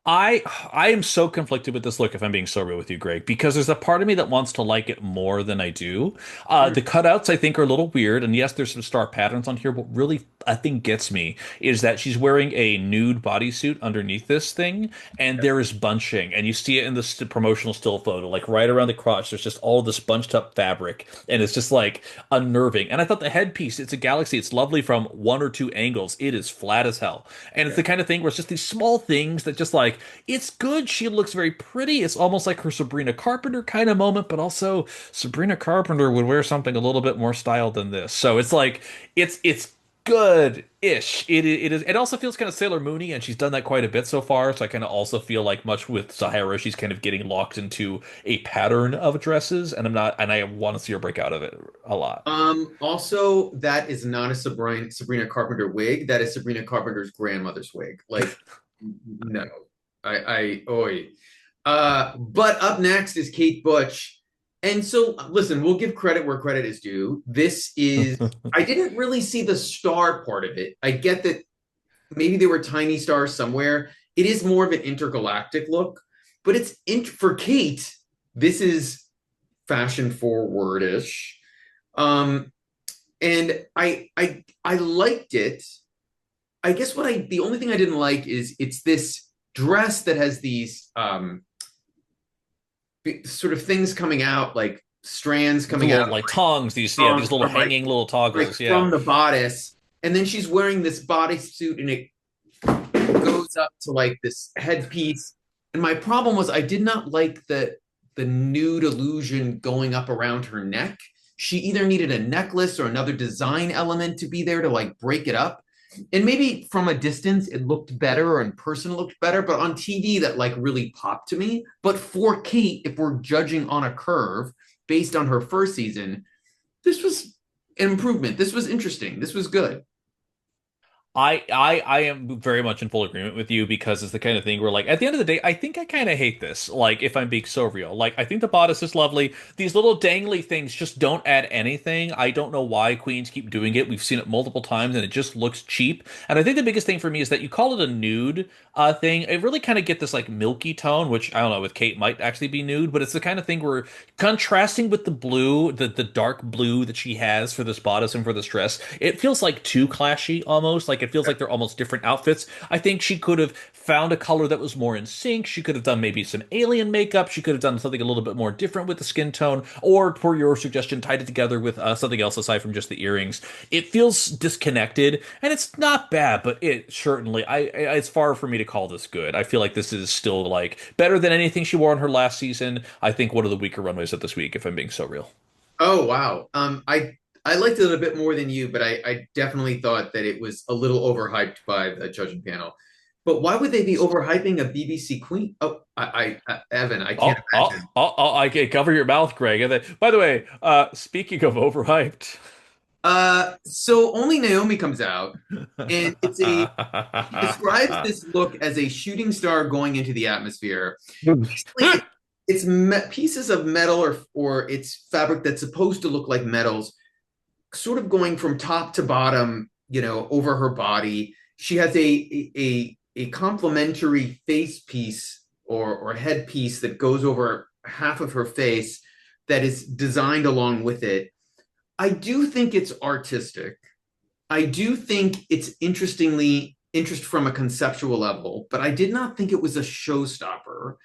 Speaker 1: I am so conflicted with this look, if I'm being so real with you, Greg, because there's a part of me that wants to like it more than I do. The cutouts I think are a little weird, and yes, there's some star patterns on here. What really I think gets me is that she's wearing a nude bodysuit underneath this thing, and there is bunching, and you see it in the promotional still photo, like right around the crotch. There's just all this bunched up fabric, and it's just like unnerving. And I thought the headpiece, it's a galaxy. It's lovely from one or two angles. It is flat as hell, and it's
Speaker 2: Yeah.
Speaker 1: the kind of thing where it's just these small things that just like it's good. She looks very pretty. It's almost like her Sabrina Carpenter kind of moment, but also Sabrina Carpenter would wear something a little bit more styled than this. So it's like it's good-ish. It is. It also feels kind of Sailor Moony, and she's done that quite a bit so far. So I kind of also feel like much with Zahirah, she's kind of getting locked into a pattern of dresses, and I'm not, and I want to see her break out of it a lot.
Speaker 2: Also, that is not a Sabrina Carpenter wig. That is Sabrina Carpenter's grandmother's wig. Like, no. Oi. But up next is Kate Butch. And so, listen, we'll give credit where credit is due. This is, I didn't really see the star part of it. I get that maybe there were tiny stars somewhere. It is more of an intergalactic look, but for Kate, this is fashion forward-ish. Um, and I liked it. I guess the only thing I didn't like is it's this dress that has these sort of things coming out, like strands
Speaker 1: The
Speaker 2: coming
Speaker 1: little
Speaker 2: out,
Speaker 1: like tongues, these yeah, these
Speaker 2: from
Speaker 1: little hanging little toggles,
Speaker 2: from
Speaker 1: yeah.
Speaker 2: the bodice, and then she's wearing this bodysuit, and it goes up to like this headpiece. And my problem was I did not like the nude illusion going up around her neck. She either needed a necklace or another design element to be there to like break it up. And maybe from a distance it looked better or in person it looked better, but on TV that like really popped to me. But for Kate, if we're judging on a curve based on her first season, this was an improvement. This was interesting. This was good.
Speaker 1: I am very much in full agreement with you because it's the kind of thing where like at the end of the day, I think I kind of hate this. Like if I'm being so real, like I think the bodice is lovely. These little dangly things just don't add anything. I don't know why queens keep doing it. We've seen it multiple times and it just looks cheap. And I think the biggest thing for me is that you call it a nude thing. It really kind of get this like milky tone, which I don't know with Kate might actually be nude, but it's the kind of thing where contrasting with the blue, the dark blue that she has for this bodice and for this dress, it feels like too clashy almost. Like it feels like they're almost different outfits. I think she could have found a color that was more in sync. She could have done maybe some alien makeup. She could have done something a little bit more different with the skin tone, or per your suggestion, tied it together with something else aside from just the earrings. It feels disconnected, and it's not bad, but it certainly, it's far for me to call this good. I feel like this is still like better than anything she wore on her last season. I think one of the weaker runways of this week, if I'm being so real.
Speaker 2: Oh wow. I liked it a bit more than you, but I definitely thought that it was a little overhyped by the judging panel. But why would they be overhyping a BBC queen? Oh, Evan, I can't imagine.
Speaker 1: I can cover your mouth, Greg. And then, by the way, speaking of overhyped,
Speaker 2: So only Naomi comes out, and she describes this look as a shooting star going into the atmosphere. Basically, it's pieces of metal or it's fabric that's supposed to look like metals sort of going from top to bottom, over her body. She has a complementary face piece or headpiece that goes over half of her face that is designed along with it. I do think it's artistic. I do think it's interest from a conceptual level, but I did not think it was a showstopper.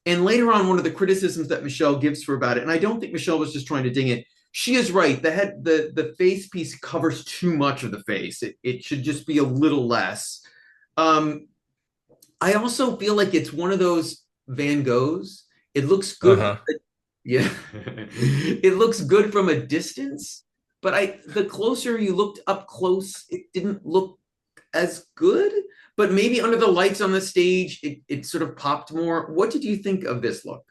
Speaker 2: And later on, one of the criticisms that Michelle gives her about it, and I don't think Michelle was just trying to ding it. She is right. The face piece covers too much of the face. It should just be a little less. Um, I also feel like it's one of those Van Goghs. It looks good,
Speaker 1: uh-huh.
Speaker 2: Yeah. It looks good from a distance, but the closer you looked up close, it didn't look as good. But maybe under the lights on the stage, it sort of popped more. What did you think of this look?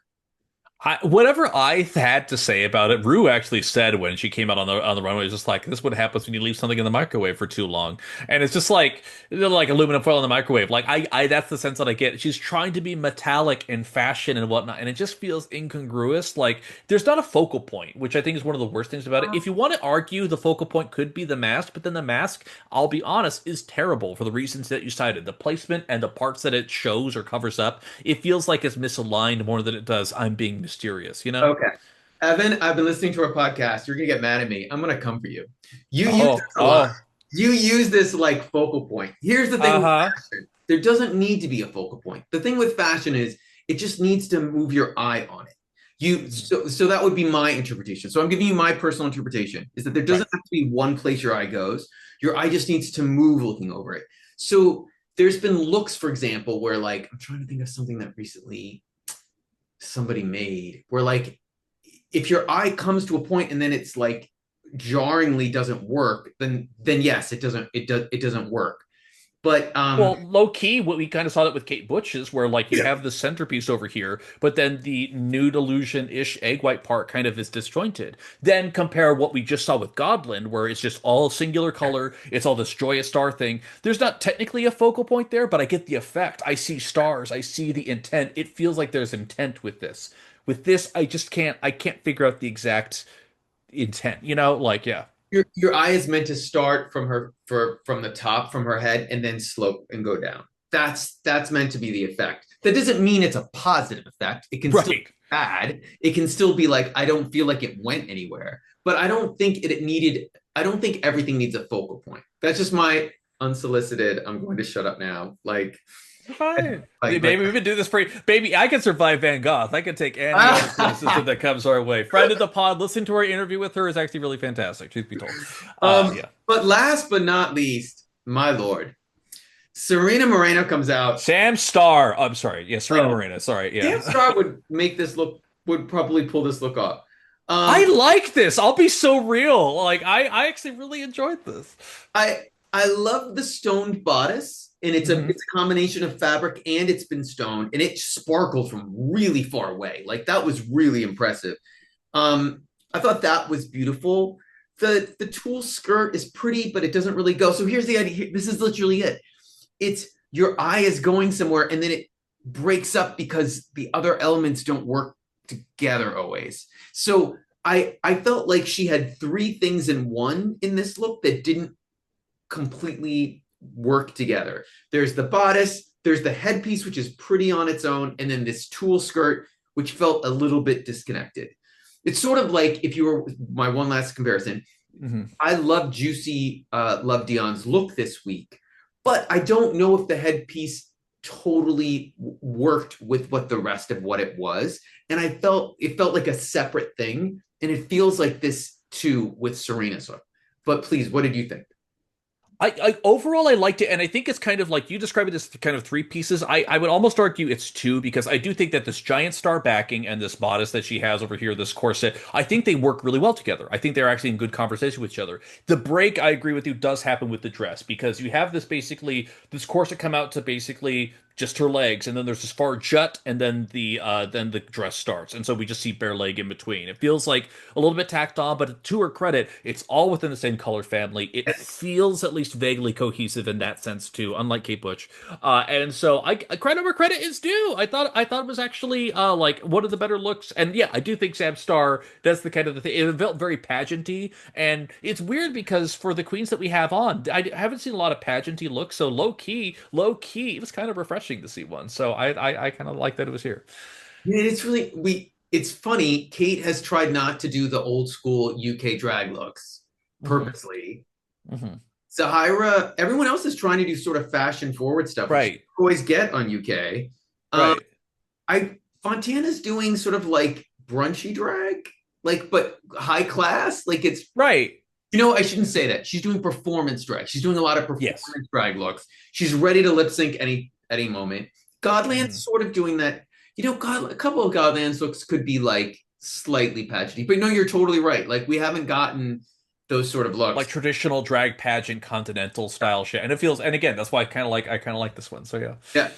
Speaker 1: Whatever I had to say about it, Rue actually said when she came out on the runway, it's just like this is what happens when you leave something in the microwave for too long, and it's just like like aluminum foil in the microwave. Like I that's the sense that I get. She's trying to be metallic and fashion and whatnot, and it just feels incongruous. Like there's not a focal point, which I think is one of the worst things about it. If you want to argue the focal point could be the mask, but then the mask, I'll be honest, is terrible for the reasons that you cited. The placement and the parts that it shows or covers up, it feels like it's misaligned more than it does I'm being mysterious, you know?
Speaker 2: Okay. Evan, I've been listening to our podcast. You're gonna get mad at me. I'm gonna come for you. You use
Speaker 1: Oh,
Speaker 2: this a lot.
Speaker 1: oh,
Speaker 2: You use this like focal point. Here's the thing with
Speaker 1: uh-huh.
Speaker 2: fashion. There doesn't need to be a focal point. The thing with fashion is it just needs to move your eye on it. So that would be my interpretation. So I'm giving you my personal interpretation is that there
Speaker 1: Right.
Speaker 2: doesn't have to be one place your eye goes. Your eye just needs to move looking over it. So there's been looks, for example, where like I'm trying to think of something that recently somebody made where like if your eye comes to a point and then it's like jarringly doesn't work, then yes, it doesn't work. But
Speaker 1: Well, low key, what we kind of saw that with Kate Butch's, where like you
Speaker 2: yeah,
Speaker 1: have the centerpiece over here, but then the nude illusion-ish egg white part kind of is disjointed. Then compare what we just saw with Gawdland, where it's just all singular color, it's all this joyous star thing. There's not technically a focal point there, but I get the effect. I see stars, I see the intent. It feels like there's intent with this. With this, I can't figure out the exact intent, you know? Like, yeah.
Speaker 2: your eye is meant to start from the top from her head and then slope and go down. That's meant to be the effect. That doesn't mean it's a positive effect. It can still be
Speaker 1: Right.
Speaker 2: bad. It can still be like I don't feel like it went anywhere. But I don't think it needed. I don't think everything needs a focal point. That's just my unsolicited. I'm going to shut up now.
Speaker 1: Fine.
Speaker 2: Like
Speaker 1: Maybe we can do this for you. Baby, I can survive Van Gogh. I can take any other criticism that comes our way. Friend of the pod, listening to our interview with her is actually really fantastic, truth be told.
Speaker 2: um,
Speaker 1: Yeah.
Speaker 2: but last but not least, my lord, Serena Moreno comes out.
Speaker 1: Sam Starr. I'm sorry. Yeah, Serena
Speaker 2: Oh,
Speaker 1: Moreno. Sorry.
Speaker 2: Dan
Speaker 1: Yeah.
Speaker 2: Star would probably pull this look off.
Speaker 1: I
Speaker 2: Um,
Speaker 1: like this. I'll be so real. Like, I actually really enjoyed this.
Speaker 2: I love the stoned bodice, and
Speaker 1: Hmm.
Speaker 2: it's a combination of fabric and it's been stoned, and it sparkled from really far away. Like that was really impressive. I thought that was beautiful. The tulle skirt is pretty, but it doesn't really go. So here's the idea. This is literally it. It's your eye is going somewhere, and then it breaks up because the other elements don't work together always. So I felt like she had three things in one in this look that didn't completely work together. There's the bodice, there's the headpiece, which is pretty on its own, and then this tulle skirt, which felt a little bit disconnected. It's sort of like if you were my one last comparison.
Speaker 1: Hmm.
Speaker 2: I love Juicy Love Dion's look this week, but I don't know if the headpiece totally worked with what the rest of what it was. And it felt like a separate thing. And it feels like this too with Serena's look. But please, what did you think?
Speaker 1: I overall I liked it, and I think it's kind of like you describe it as kind of three pieces. I would almost argue it's two because I do think that this giant star backing and this bodice that she has over here, this corset, I think they work really well together. I think they're actually in good conversation with each other. The break, I agree with you, does happen with the dress because you have this corset come out to basically just her legs, and then there's this far jut, and then the dress starts, and so we just see bare leg in between. It feels like a little bit tacked on, but to her credit, it's all within the same color family. It feels at least vaguely cohesive in that sense too, unlike Kate Butch. And so I credit where credit is due. I thought it was actually like one of the better looks, and yeah, I do think Sam Starr. That's the kind of the thing. It felt very pageanty, and it's weird because for the queens that we have on, I haven't seen a lot of pageanty looks. So low key, it was kind of refreshing to see one. So I kind of like that it was here.
Speaker 2: Yeah, it's really we. It's funny. Kate has tried not to do the old school UK drag looks
Speaker 1: Hmm.
Speaker 2: purposely.
Speaker 1: Hmm.
Speaker 2: Zahirah, everyone else is trying to do sort of fashion forward stuff, which you
Speaker 1: Right,
Speaker 2: always get on UK. Um,
Speaker 1: right,
Speaker 2: I Fontana's doing sort of like brunchy drag, like but high class. Like it's
Speaker 1: right.
Speaker 2: I shouldn't say that. She's doing performance drag. She's doing a lot of
Speaker 1: Yes.
Speaker 2: performance drag looks. She's ready to lip sync any moment. Gawdland's
Speaker 1: Hmm.
Speaker 2: sort of doing that. God, a couple of Gawdland's looks could be like slightly pageanty. But no, you're totally right. Like we haven't gotten those sort of
Speaker 1: Like
Speaker 2: looks.
Speaker 1: traditional drag pageant continental style shit. And it feels, and again, that's why I kind of like this one. So yeah.
Speaker 2: Yeah.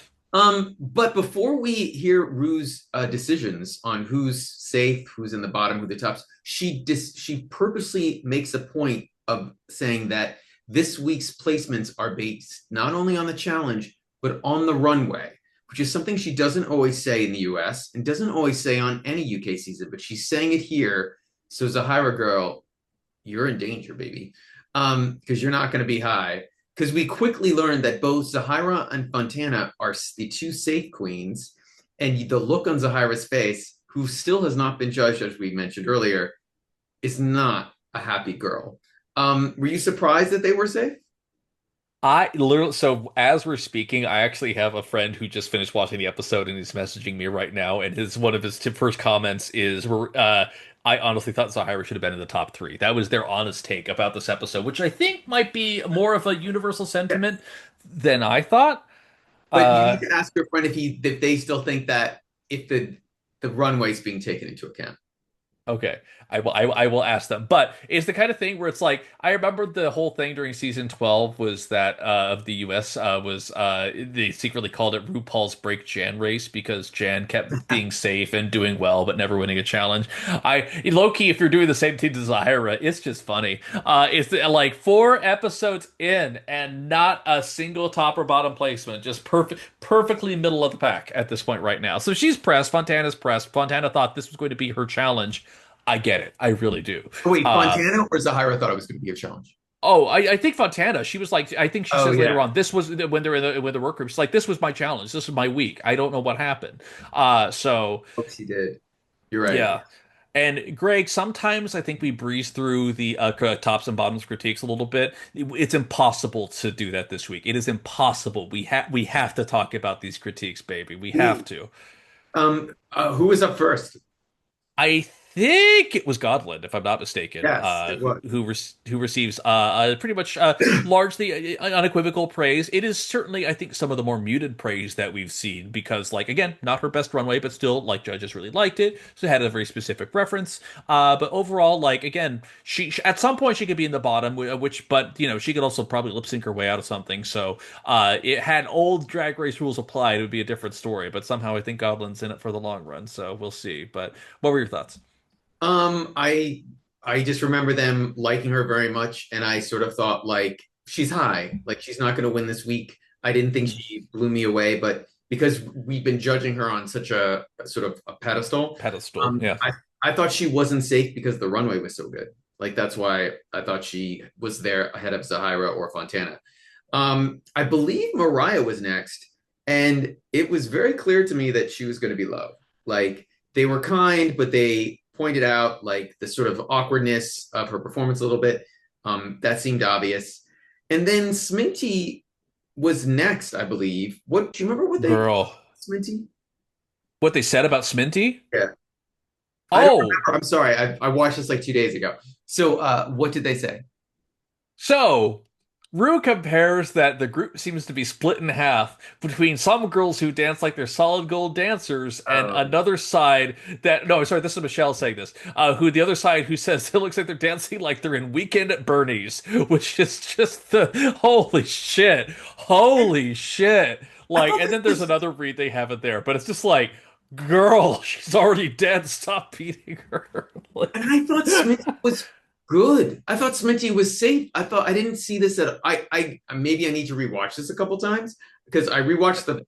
Speaker 2: But before we hear Rue's decisions on who's safe, who's in the bottom, who the tops, she purposely makes a point of saying that this week's placements are based not only on the challenge but on the runway, which is something she doesn't always say in the U.S. and doesn't always say on any UK season, but she's saying it here. So Zahirah girl, you're in danger, baby, because you're not going to be high because we quickly learned that both Zahirah and Fontana are the two safe queens, and the look on Zahira's face, who still has not been judged, as we mentioned earlier, is not a happy girl. Were you surprised that they were safe?
Speaker 1: I literally, so as we're speaking, I actually have a friend who just finished watching the episode and he's messaging me right now. And his one of his first comments is, I honestly thought Zahira should have been in the top three. That was their honest take about this episode, which I think might be more of a universal
Speaker 2: Yeah.
Speaker 1: sentiment than I thought.
Speaker 2: But you need
Speaker 1: Uh,
Speaker 2: to ask your friend if they still think that if the runway is being taken into account.
Speaker 1: Okay, I will ask them. But it's the kind of thing where it's like I remember the whole thing during season 12 was that of the US was they secretly called it RuPaul's Break Jan race because Jan kept being safe and doing well but never winning a challenge. I low key if you're doing the same thing to Zahira, it's just funny. It's like 4 episodes in and not a single top or bottom placement, just perfectly middle of the pack at this point right now. So she's pressed, Fontana's pressed. Fontana thought this was going to be her challenge. I get it. I really do.
Speaker 2: Oh, wait,
Speaker 1: Uh,
Speaker 2: Fontana or Zahira thought it was going to be a challenge?
Speaker 1: I think Fontana, she was like, I think she
Speaker 2: Oh
Speaker 1: says later
Speaker 2: yeah,
Speaker 1: on, this was when they're in the workroom. She's like, this was my challenge. This was my week. I don't know what happened. So
Speaker 2: oh, she did. You're right.
Speaker 1: yeah. And Greg, sometimes I think we breeze through the tops and bottoms critiques a little bit. It's impossible to do that this week. It is impossible. We have to talk about these critiques, baby. We have
Speaker 2: Who
Speaker 1: to.
Speaker 2: who was up first?
Speaker 1: I think it was Gawdland, if I'm not mistaken,
Speaker 2: Yes, it
Speaker 1: who
Speaker 2: was.
Speaker 1: who receives pretty much largely unequivocal praise. It is certainly, I think, some of the more muted praise that we've seen because, like, again, not her best runway, but still, like, judges really liked it, so it had a very specific reference. But overall, like, again, she at some point she could be in the bottom, which, but you know, she could also probably lip sync her way out of something. So, it had old Drag Race rules applied, it would be a different story. But somehow, I think Goblin's in it for the long run, so we'll see. But what were your thoughts?
Speaker 2: Um, I I just remember them liking her very much, and I sort of thought like she's high, like she's not going to win this week. I didn't think she blew me away, but because we've been judging her on such a sort of a pedestal,
Speaker 1: Pedestal,
Speaker 2: um,
Speaker 1: yeah.
Speaker 2: I I thought she wasn't safe because the runway was so good. Like that's why I thought she was there ahead of Zahira or Fontana. I believe Mariah was next, and it was very clear to me that she was going to be low. Like they were kind, but they pointed out like the sort of awkwardness of her performance a little bit. That seemed obvious. And then Sminty was next, I believe. What do you remember what they called
Speaker 1: Girl.
Speaker 2: Sminty?
Speaker 1: What they said about Sminty?
Speaker 2: Yeah. I don't
Speaker 1: Oh,
Speaker 2: remember. I'm sorry. I watched this like 2 days ago. So what did they say?
Speaker 1: so Rue compares that the group seems to be split in half between some girls who dance like they're solid gold dancers and
Speaker 2: Oh,
Speaker 1: another side that no, sorry, this is Michelle saying this. Who the other side who says it looks like they're dancing like they're in Weekend at Bernie's, which is just the holy shit, holy shit.
Speaker 2: I
Speaker 1: Like,
Speaker 2: thought
Speaker 1: and
Speaker 2: this
Speaker 1: then there's
Speaker 2: was
Speaker 1: another read they have it there, but it's just like, girl, she's already dead. Stop beating her.
Speaker 2: And
Speaker 1: Like,
Speaker 2: I thought Smitty was good. I thought Smitty was safe. I thought I didn't see this at I maybe I need to rewatch this a couple times because I rewatched the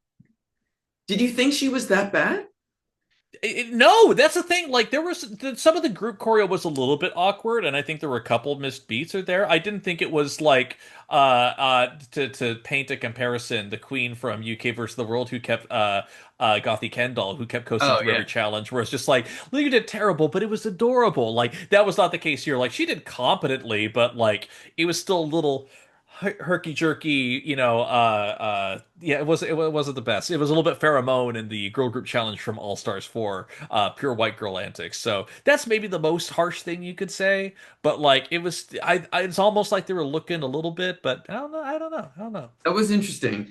Speaker 2: Did you think she was that bad?
Speaker 1: No, that's the thing. Like there was some of the group choreo was a little bit awkward, and I think there were a couple of missed beats are there. I didn't think it was like to paint a comparison, the Queen from UK versus the World who kept Gothy Kendall who kept coasting
Speaker 2: Oh
Speaker 1: through
Speaker 2: yeah.
Speaker 1: every challenge, where it's just like, look, you did terrible, but it was adorable. Like that was not the case here. Like she did competently, but like it was still a little herky jerky, yeah, it wasn't the best. It was a little bit pheromone in the girl group challenge from All Stars 4, pure white girl antics. So that's maybe the most harsh thing you could say. But like it was, it's almost like they were looking a little bit, but I don't know.
Speaker 2: That was interesting.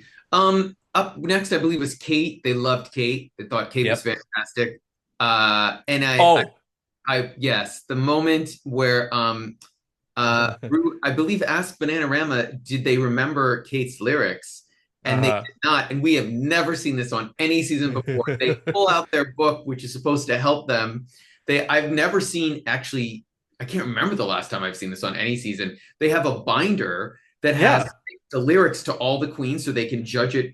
Speaker 2: Up next I believe was Kate. They loved Kate. They thought Kate was
Speaker 1: Yep.
Speaker 2: fantastic. And I
Speaker 1: Oh.
Speaker 2: I yes, the moment where I believe asked Bananarama, did they remember Kate's lyrics? And they
Speaker 1: Uh-huh.
Speaker 2: did not. And we have never seen this on any season before. They pull out their book, which is supposed to help them. I've never seen actually, I can't remember the last time I've seen this on any season. They have a binder that has
Speaker 1: Yeah.
Speaker 2: the lyrics to all the queens so they can judge it,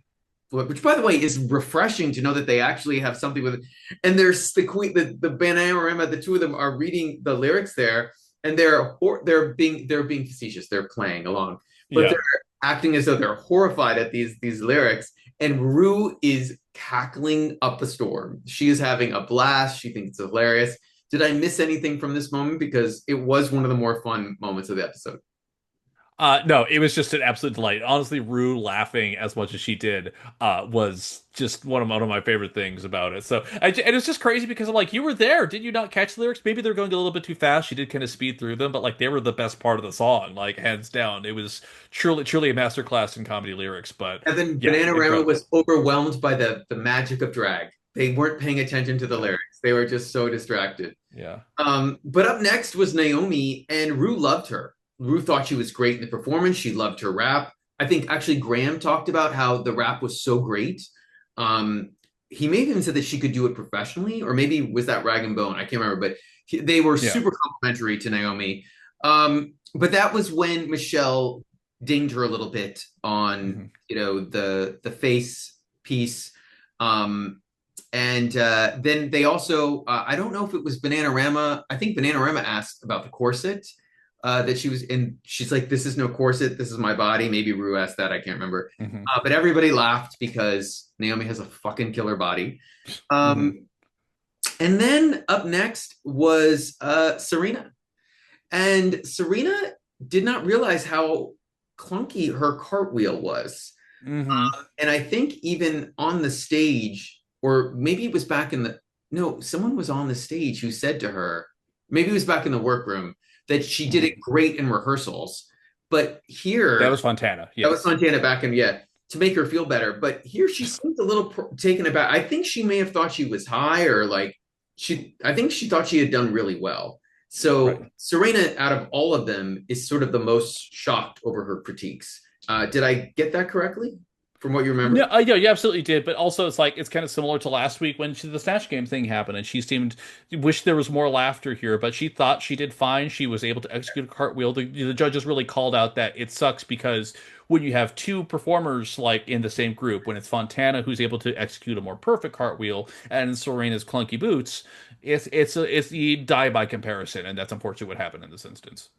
Speaker 2: which by the way is refreshing to know that they actually have something with it. And there's the queen, the Bananarama, the two of them are reading the lyrics there, and they're being facetious. They're playing along, but they're
Speaker 1: Yeah.
Speaker 2: acting as though they're horrified at these lyrics. And Rue is cackling up a storm. She is having a blast. She thinks it's hilarious. Did I miss anything from this moment? Because it was one of the more fun moments of the episode.
Speaker 1: No, it was just an absolute delight. Honestly, Rue laughing as much as she did was just one of my favorite things about it. And it's just crazy because I'm like, you were there, did you not catch the lyrics? Maybe they're going a little bit too fast. She did kind of speed through them, but like they were the best part of the song, like hands down. It was truly a masterclass in comedy lyrics. But
Speaker 2: And then
Speaker 1: yeah,
Speaker 2: Bananarama
Speaker 1: incredible.
Speaker 2: was overwhelmed by the magic of drag. They weren't paying attention to the
Speaker 1: Yeah,
Speaker 2: lyrics. They were just so distracted.
Speaker 1: yeah.
Speaker 2: But up next was Naomi, and Rue loved her. Rue thought she was great in the performance. She loved her rap. I think actually Graham talked about how the rap was so great. Um, he may have even said that she could do it professionally, or maybe was that Rag and Bone? I can't remember, but they were
Speaker 1: Yeah.
Speaker 2: super complimentary to Naomi. But that was when Michelle dinged her a little bit on,
Speaker 1: Hmm.
Speaker 2: the face piece. Um, and then they also, I don't know if it was Bananarama. I think Bananarama asked about the corset that she was in. She's like, "This is no corset. This is my body." Maybe Rue asked that. I can't remember.
Speaker 1: Hmm.
Speaker 2: But everybody laughed because Naomi has a fucking killer body.
Speaker 1: Hmm.
Speaker 2: Um, and then up next was Serena. And Serena did not realize how clunky her cartwheel was.
Speaker 1: Hmm.
Speaker 2: And I think even on the stage, or maybe it was back in the no, someone was on the stage who said to her, maybe it was back in the workroom, that she did
Speaker 1: Hmm.
Speaker 2: it great in rehearsals. But
Speaker 1: That
Speaker 2: here,
Speaker 1: was Fontana.
Speaker 2: that was
Speaker 1: Yes.
Speaker 2: Montana back in, yeah, to make her feel better. But here she seemed a little taken aback. I think she may have thought she was high, or like I think she thought she had done really well. So
Speaker 1: Right.
Speaker 2: Serena, out of all of them, is sort of the most shocked over her critiques. Did I get that correctly from what you
Speaker 1: No,
Speaker 2: remember?
Speaker 1: yeah, you absolutely did. But also, it's like it's kind of similar to last week when the Snatch Game thing happened, and she seemed wish there was more laughter here, but she thought she did fine. She was able to execute a cartwheel. The judges really called out that it sucks because when you have two performers like in the same group, when it's Fontana who's able to execute a more perfect cartwheel and Serena's clunky boots, it's you die by comparison, and that's unfortunately what happened in this instance.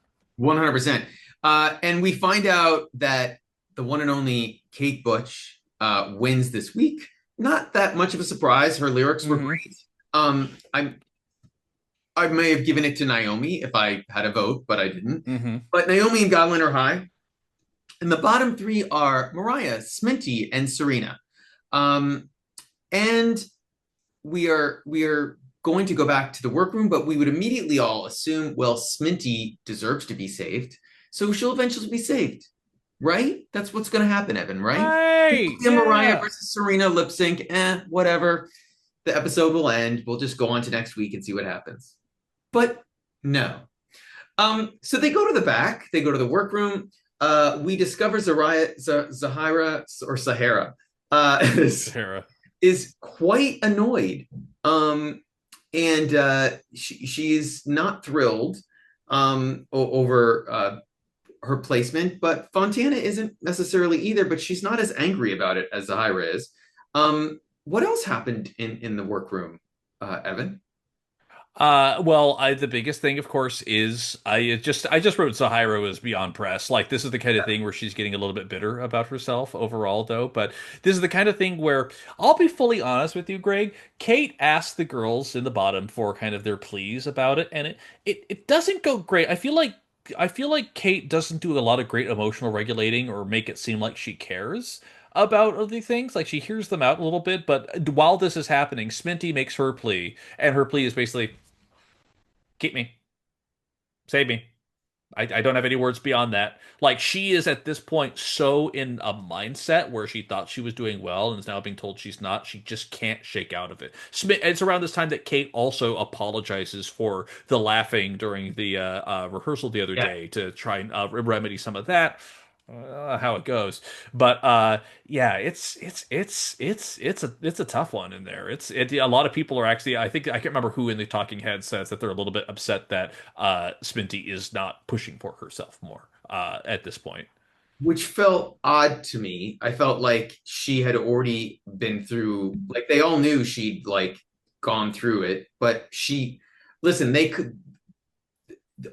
Speaker 2: 100%. And we find out that the one and only Kate Butch wins this week. Not that much of a surprise. Her lyrics were
Speaker 1: Hmm.
Speaker 2: great. I may have given it to Naomi if I had a vote, but I didn't.
Speaker 1: Hmm.
Speaker 2: But Naomi and Gawdland are high. And the bottom three are Mariah, Sminty, and Serena. Um, and we are going to go back to the workroom, but we would immediately all assume, well, Sminty deserves to be saved, so she'll eventually be saved, right? That's what's going to happen, Evan, right?
Speaker 1: Right.
Speaker 2: Mariah
Speaker 1: Yeah.
Speaker 2: versus Serena lip sync, whatever. The episode will end. We'll just go on to next week and see what happens. But no. So they go to the back. They go to the workroom. We discover Zahirah or Sahara is,
Speaker 1: Zahirah.
Speaker 2: is quite annoyed. Um, and she's not thrilled over her placement, but Fontana isn't necessarily either, but she's not as angry about it as Zahira is. What else happened in the workroom, Evan?
Speaker 1: The biggest thing, of course, is I just wrote Zahira was beyond press. Like this is the kind of thing where she's getting a little bit bitter about herself overall, though. But this is the kind of thing where I'll be fully honest with you, Greg. Kate asked the girls in the bottom for kind of their pleas about it, and it doesn't go great. I feel like Kate doesn't do a lot of great emotional regulating or make it seem like she cares about the things. Like she hears them out a little bit, but while this is happening, Sminty makes her plea, and her plea is basically keep me, save me. I don't have any words beyond that. Like, she is at this point so in a mindset where she thought she was doing well and is now being told she's not. She just can't shake out of it. It's around this time that Kate also apologizes for the laughing during the rehearsal the other
Speaker 2: Yeah.
Speaker 1: day to try and remedy some of that. How it goes, but yeah, it's a tough one in there. A lot of people are actually, I think I can't remember who in the talking head says that they're a little bit upset that Sminty is not pushing for herself more at this point.
Speaker 2: Which felt odd to me. I felt like she had already been through, like they all knew she'd like gone through it, but listen, they could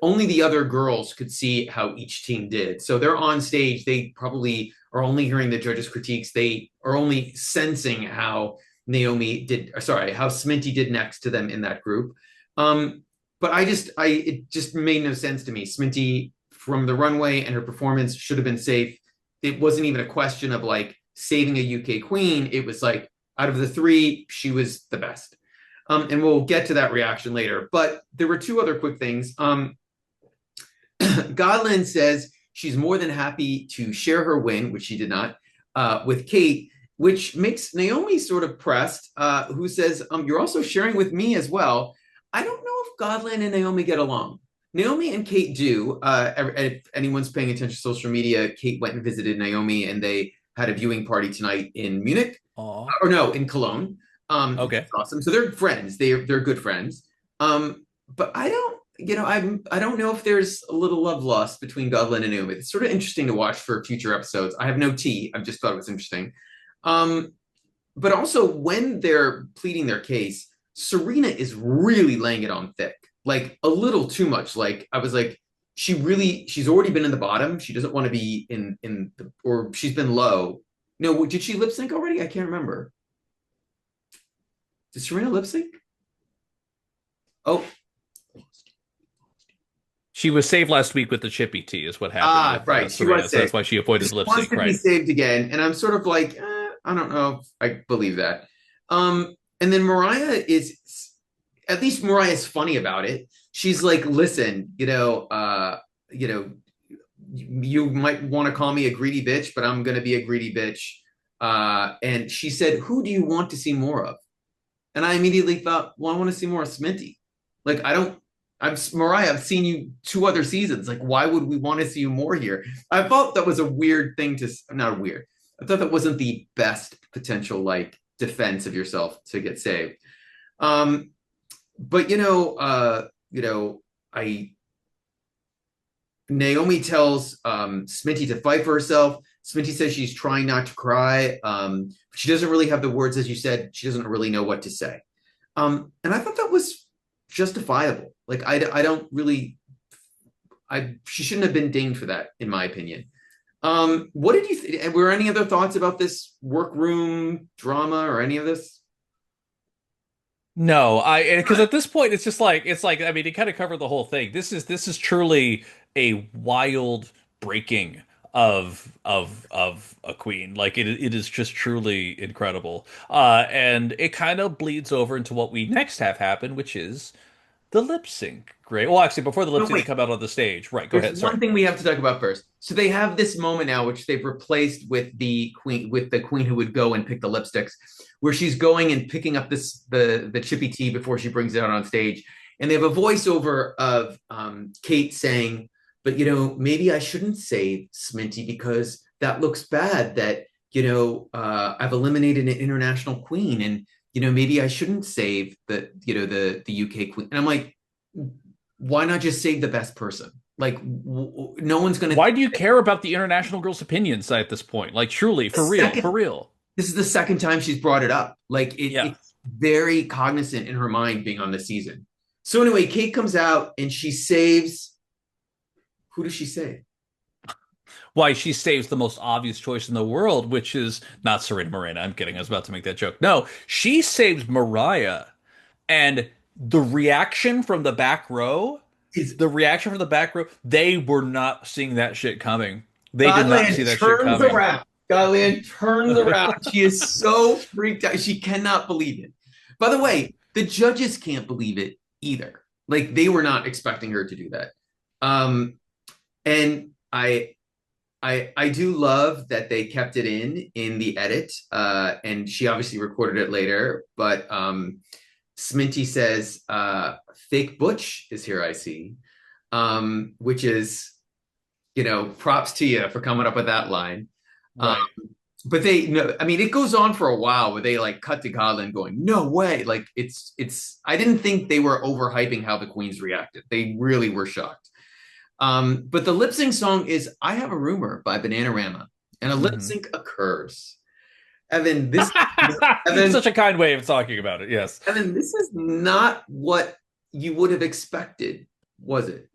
Speaker 2: only the other girls could see how each team did. So they're on stage, they probably are only hearing the judges' critiques. They are only sensing how Naomi did, sorry, how Sminty did next to them in that group. But it just made no sense to me. Sminty from the runway and her performance should have been safe. It wasn't even a question of like saving a UK queen. It was like out of the three, she was the best. And we'll get to that reaction later. But there were two other quick things. Gawdland says she's more than happy to share her win, which she did not, with Kate, which makes Naomi sort of pressed, who says, you're also sharing with me as well. I don't know if Gawdland and Naomi get along. Naomi and Kate do. If anyone's paying attention to social media, Kate went and visited Naomi, and they had a viewing party tonight in Munich,
Speaker 1: Aw.
Speaker 2: or no, in Cologne.
Speaker 1: Okay.
Speaker 2: Awesome. So they're friends. They're good friends. But I don't know if there's a little love lost between Gawdland and Naomi. It's sort of interesting to watch for future episodes. I have no tea. I just thought it was interesting. But also when they're pleading their case, Serena is really laying it on thick, like a little too much. Like I was like, she's already been in the bottom. She doesn't want to be or she's been low. No, did she lip sync already? I can't remember. Did Serena lip sync? Oh,
Speaker 1: She was saved last week with the chippy tea, is what happened with
Speaker 2: right. She
Speaker 1: Serena.
Speaker 2: was
Speaker 1: So that's
Speaker 2: saved.
Speaker 1: why she avoided
Speaker 2: She
Speaker 1: lip
Speaker 2: wants
Speaker 1: sync,
Speaker 2: to be
Speaker 1: right?
Speaker 2: saved again, and I'm sort of like, I don't know if I believe that. And then Mariah is, at least Mariah's funny about it. She's like, listen, you might want to call me a greedy bitch, but I'm gonna be a greedy bitch. And she said, who do you want to see more of? And I immediately thought, well, I want to see more of Sminty. Like, Mariah, I've seen you two other seasons. Like, why would we want to see you more here? I thought that was a weird thing not weird. I thought that wasn't the best potential, like, defense of yourself to get saved. But, I, Naomi tells Sminty to fight for herself. Sminty says she's trying not to cry. She doesn't really have the words, as you said. She doesn't really know what to say. And I thought that was justifiable. Like I don't really, she shouldn't have been dinged for that, in my opinion. What did you? Were any other thoughts about this workroom drama or any of this?
Speaker 1: No, because at this point it's like I mean it kind of covered the whole thing. This is truly a wild breaking of a queen. Like it is just truly incredible. And it kind of bleeds over into what we next have happen, which is the lip sync. Great. Well, actually, before the lip
Speaker 2: No,
Speaker 1: sync, they
Speaker 2: wait.
Speaker 1: come out on the stage. Right. Go
Speaker 2: There's
Speaker 1: ahead. Sorry.
Speaker 2: one thing we have to talk about first. So they have this moment now, which they've replaced with the queen who would go and pick the lipsticks, where she's going and picking up the chippy tea before she brings it out on stage, and they have a voiceover of Kate saying, "But maybe I shouldn't say Sminty because that looks bad. That I've eliminated an international queen, and maybe I shouldn't save the UK queen." And I'm like, why not just save the best person? Like, no one's going to.
Speaker 1: Why do you care about the international girl's opinions at this point? Like, truly, for real, for
Speaker 2: Second,
Speaker 1: real.
Speaker 2: this is the second time she's brought it up. Like,
Speaker 1: Yeah.
Speaker 2: it's very cognizant in her mind being on the season. So anyway, Kate comes out and she saves. Who does she save?
Speaker 1: Why she saves the most obvious choice in the world, which is not Serena Morena. I'm kidding. I was about to make that joke. No, she saves Mariah. And the reaction from the back row,
Speaker 2: Is
Speaker 1: the reaction from the back row, they were not seeing that shit coming. They did not see
Speaker 2: Gawdland
Speaker 1: that shit
Speaker 2: turns
Speaker 1: coming.
Speaker 2: around. Gawdland turns around. She is so freaked out. She cannot believe it. By the way, the judges can't believe it either. Like they were not expecting her to do that. Um, And I do love that they kept it in the edit, and she obviously recorded it later. But Sminty says, "Fake Butch is here, I see," which is, props to you for coming up with that line. Um,
Speaker 1: Right.
Speaker 2: but they, no, I mean, it goes on for a while where they like cut to Gawdland going, "No way!" Like it's. I didn't think they were overhyping how the queens reacted. They really were shocked. But the lip sync song is "I Have a Rumor" by Bananarama, and a lip
Speaker 1: Hmm.
Speaker 2: sync occurs. Evan, this Evan,
Speaker 1: Such a kind way of talking about it. Yes.
Speaker 2: Evan, this is not what you would have expected, was it?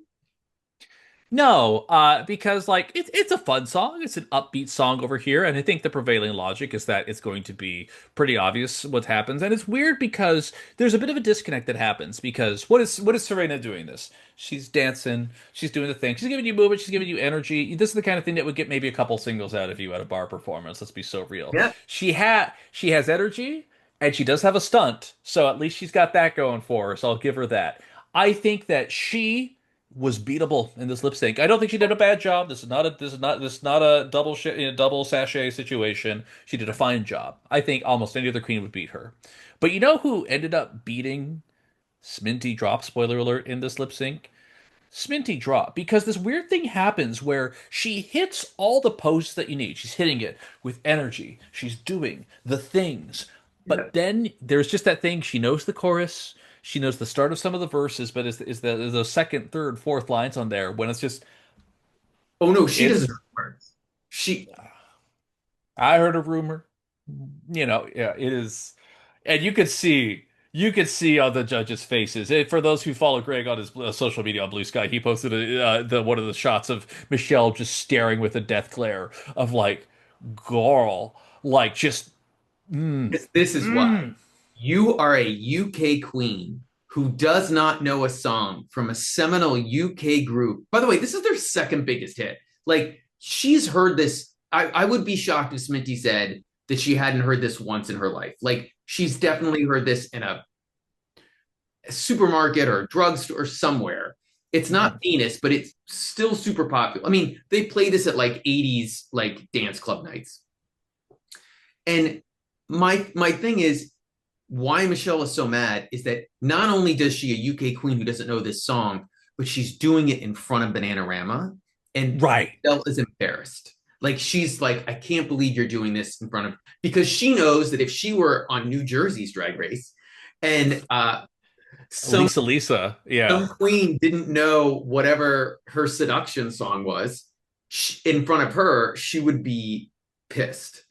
Speaker 1: No, because like it's a fun song. It's an upbeat song over here, and I think the prevailing logic is that it's going to be pretty obvious what happens. And it's weird because there's a bit of a disconnect that happens because what is Serena doing this? She's dancing, she's doing the thing, she's giving you movement, she's giving you energy. This is the kind of thing that would get maybe a couple singles out of you at a bar performance. Let's be so real.
Speaker 2: Yeah.
Speaker 1: She has energy and she does have a stunt, so at least she's got that going for her. So I'll give her that. I think that she was beatable in this lip sync. I don't think she did a bad job. This is not a double sachet situation. She did a fine job. I think almost any other queen would beat her. But you know who ended up beating Sminty drop, spoiler alert, in this lip sync? Sminty drop, because this weird thing happens where she hits all the posts that you need. She's hitting it with energy. She's doing the things.
Speaker 2: Yeah.
Speaker 1: But then there's just that thing. She knows the chorus. She knows the start of some of the verses, but is the second, third, fourth lines on there when it's just
Speaker 2: Oh no, she doesn't
Speaker 1: it's.
Speaker 2: remember. She
Speaker 1: I heard a rumor. Yeah, it is, and you could see on the judges' faces. For those who follow Greg on his social media on Blue Sky, he posted the one of the shots of Michelle just staring with a death glare of like, girl, like just mm,
Speaker 2: this is why.
Speaker 1: mm.
Speaker 2: You are a UK queen who does not know a song from a seminal UK group. By the way, this is their second biggest hit. Like, she's heard this. I would be shocked if Sminty said that she hadn't heard this once in her life. Like, she's definitely heard this in a supermarket or drugstore or somewhere. It's not Venus, but it's still super popular. I mean, they play this at like 80s like dance club nights. And my thing is, why Michelle is so mad is that not only does she a UK queen who doesn't know this song, but she's doing it in front of Bananarama, and
Speaker 1: Right.
Speaker 2: Michelle is embarrassed. Like, she's like, I can't believe you're doing this in front of, because she knows that if she were on New Jersey's Drag Race and some
Speaker 1: Lisa, yeah.
Speaker 2: some queen didn't know whatever her seduction song was in front of her, she would be pissed.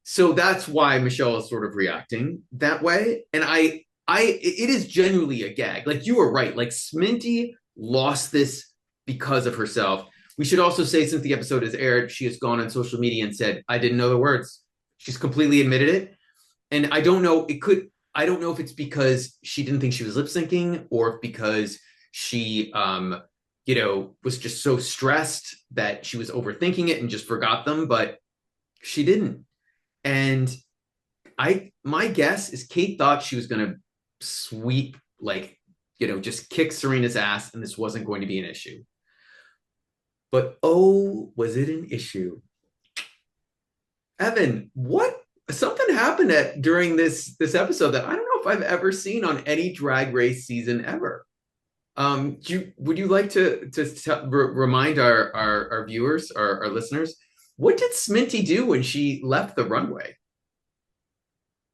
Speaker 2: So that's why Michelle is sort of reacting that way. And it is genuinely a gag. Like, you were right. Like, Sminty lost this because of herself. We should also say, since the episode has aired, she has gone on social media and said, "I didn't know the words." She's completely admitted it. And I don't know if it's because she didn't think she was lip syncing, or if because she, was just so stressed that she was overthinking it and just forgot them, but she didn't. And my guess is Kate thought she was going to sweep, like, just kick Serena's ass, and this wasn't going to be an issue. But oh, was it an issue? Evan, what something happened during this episode that I don't know if I've ever seen on any Drag Race season ever. Would you like to remind our viewers, our listeners, what did Sminty do when she left the runway?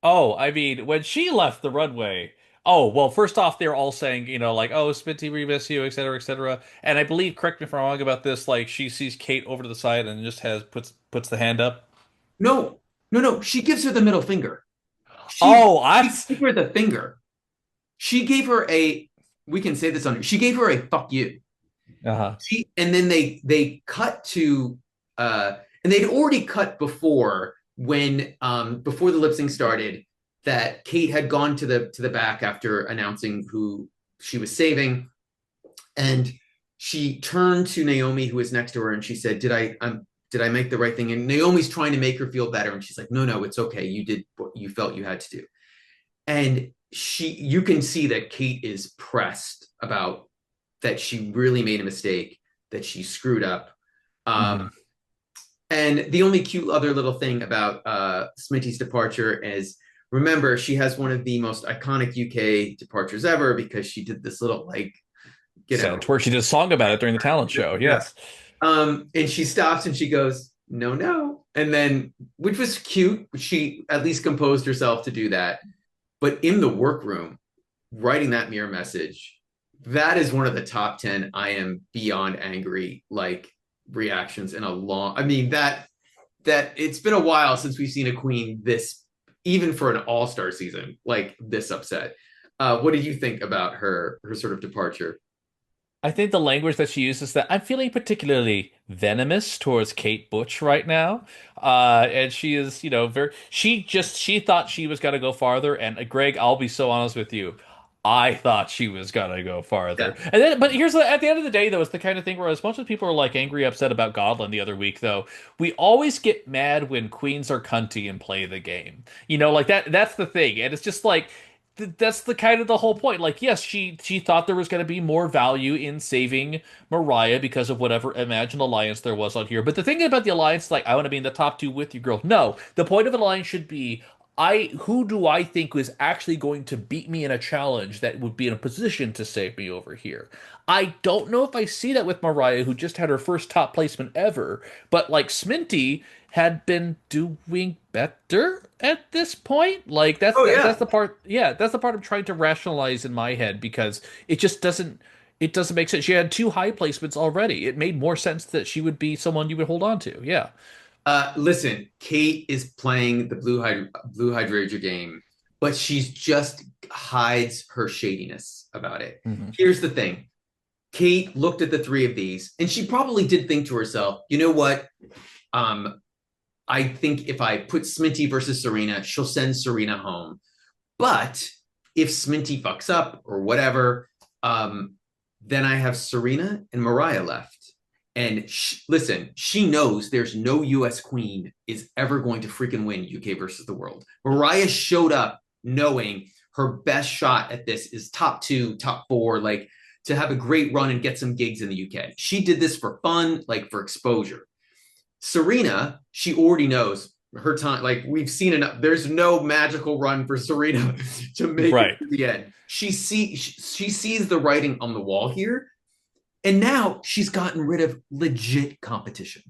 Speaker 1: Oh, I mean, when she left the runway, oh, well, first off, they're all saying, like, oh, Sminty, we miss you, et cetera, et cetera. And I believe, correct me if I'm wrong about this, like, she sees Kate over to the side and just puts the hand up.
Speaker 2: No, no. She gives her the middle finger.
Speaker 1: Oh, I.
Speaker 2: She gave her the finger. She gave her a. We can say this on. She gave her a fuck you.
Speaker 1: Uh-huh.
Speaker 2: And then they cut to and they'd already cut before, when before the lip sync started, that Kate had gone to the back after announcing who she was saving, and she turned to Naomi, who was next to her, and she said, did I make the right thing?" And Naomi's trying to make her feel better, and she's like, "No, it's okay. You did what you felt you had to do." And you can see that Kate is pressed about that she really made a mistake. that she screwed up. Um,
Speaker 1: Hmm.
Speaker 2: and the only cute other little thing about Sminty's departure is, remember, she has one of the most iconic UK departures ever because she did this little like, you know,
Speaker 1: Said where she did a song about it during the talent show.
Speaker 2: yeah.
Speaker 1: Yes.
Speaker 2: And she stops and she goes, no, no. And then, which was cute, she at least composed herself to do that. But in the workroom, writing that mirror message, that is one of the top 10 I am beyond angry like reactions in a long, I mean, that it's been a while since we've seen a queen this, even for an all-star season, like this upset. What did you think about her sort of departure?
Speaker 1: I think the language that she uses that I'm feeling particularly venomous towards Kate Butch right now. And she is, very, she thought she was going to go farther. And Greg, I'll be so honest with you. I thought she was going to go
Speaker 2: Yeah.
Speaker 1: farther. And then, but at the end of the day, though, it's the kind of thing where as much as people are like angry, upset about Gawdland the other week, though, we always get mad when queens are cunty and play the game. Like that's the thing. And it's just like, that's the kind of the whole point. Like, yes, she thought there was going to be more value in saving Mariah because of whatever imagined alliance there was on here. But the thing about the alliance, like, I want to be in the top two with you, girl. No, the point of an alliance should be, who do I think is actually going to beat me in a challenge that would be in a position to save me over here? I don't know if I see that with Mariah, who just had her first top placement ever, but like Sminty had been doing better at this point. Like
Speaker 2: Oh
Speaker 1: that's
Speaker 2: yeah.
Speaker 1: the part. Yeah, that's the part I'm trying to rationalize in my head because it just doesn't make sense. She had two high placements already. It made more sense that she would be someone you would hold on to. Yeah.
Speaker 2: Listen, Kate is playing the blue hydrangea game, but she's just hides her shadiness about it.
Speaker 1: Hmm.
Speaker 2: Here's the thing. Kate looked at the three of these and she probably did think to herself, you know what? Um, I think if I put Sminty versus Serena, she'll send Serena home. But if Sminty fucks up or whatever, then I have Serena and Mariah left. And listen, she knows there's no US queen is ever going to freaking win UK versus the world. Mariah showed up knowing her best shot at this is top two, top four, like to have a great run and get some gigs in the UK. She did this for fun, like for exposure. Serena, she already knows her time. Like we've seen enough. There's no magical run for Serena to make it
Speaker 1: Right.
Speaker 2: to the end. She sees the writing on the wall here, and now she's gotten rid of legit competition.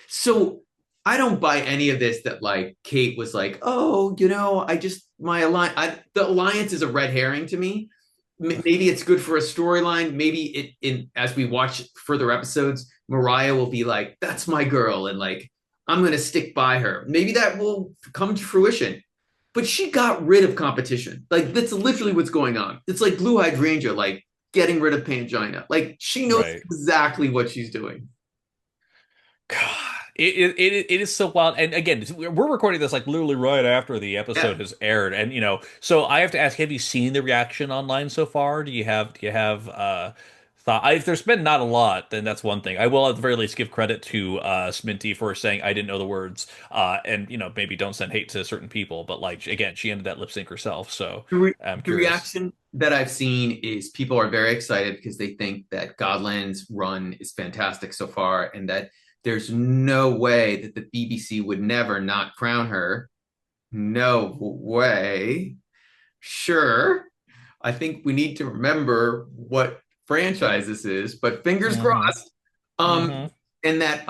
Speaker 2: So I don't buy any of this that like Kate was like, oh, I just my alliance. The alliance is a red herring to me. Maybe it's good for a storyline. Maybe in as we watch further episodes, Mariah will be like, "That's my girl," and like I'm gonna stick by her. Maybe that will come to fruition. But she got rid of competition. Like that's literally what's going on. It's like Blue Hydrangea, like getting rid of Pangina. Like she knows
Speaker 1: Right.
Speaker 2: exactly what she's doing.
Speaker 1: God, it is so wild. And again, we're recording this like literally right after the
Speaker 2: Yeah.
Speaker 1: episode has aired, and so I have to ask: have you seen the reaction online so far? Do you have thought? If there's been not a lot, then that's one thing. I will at the very least give credit to Sminty for saying I didn't know the words, and maybe don't send hate to certain people, but like again, she ended that lip sync herself, so
Speaker 2: The, re-
Speaker 1: I'm
Speaker 2: the
Speaker 1: curious.
Speaker 2: reaction that I've seen is people are very excited because they think that Gawdland's run is fantastic so far and that there's no way that the BBC would never not crown her. No way. Sure. I think we need to remember what franchise this is, but fingers
Speaker 1: Hmm.
Speaker 2: crossed. Um,
Speaker 1: Hmm.
Speaker 2: and that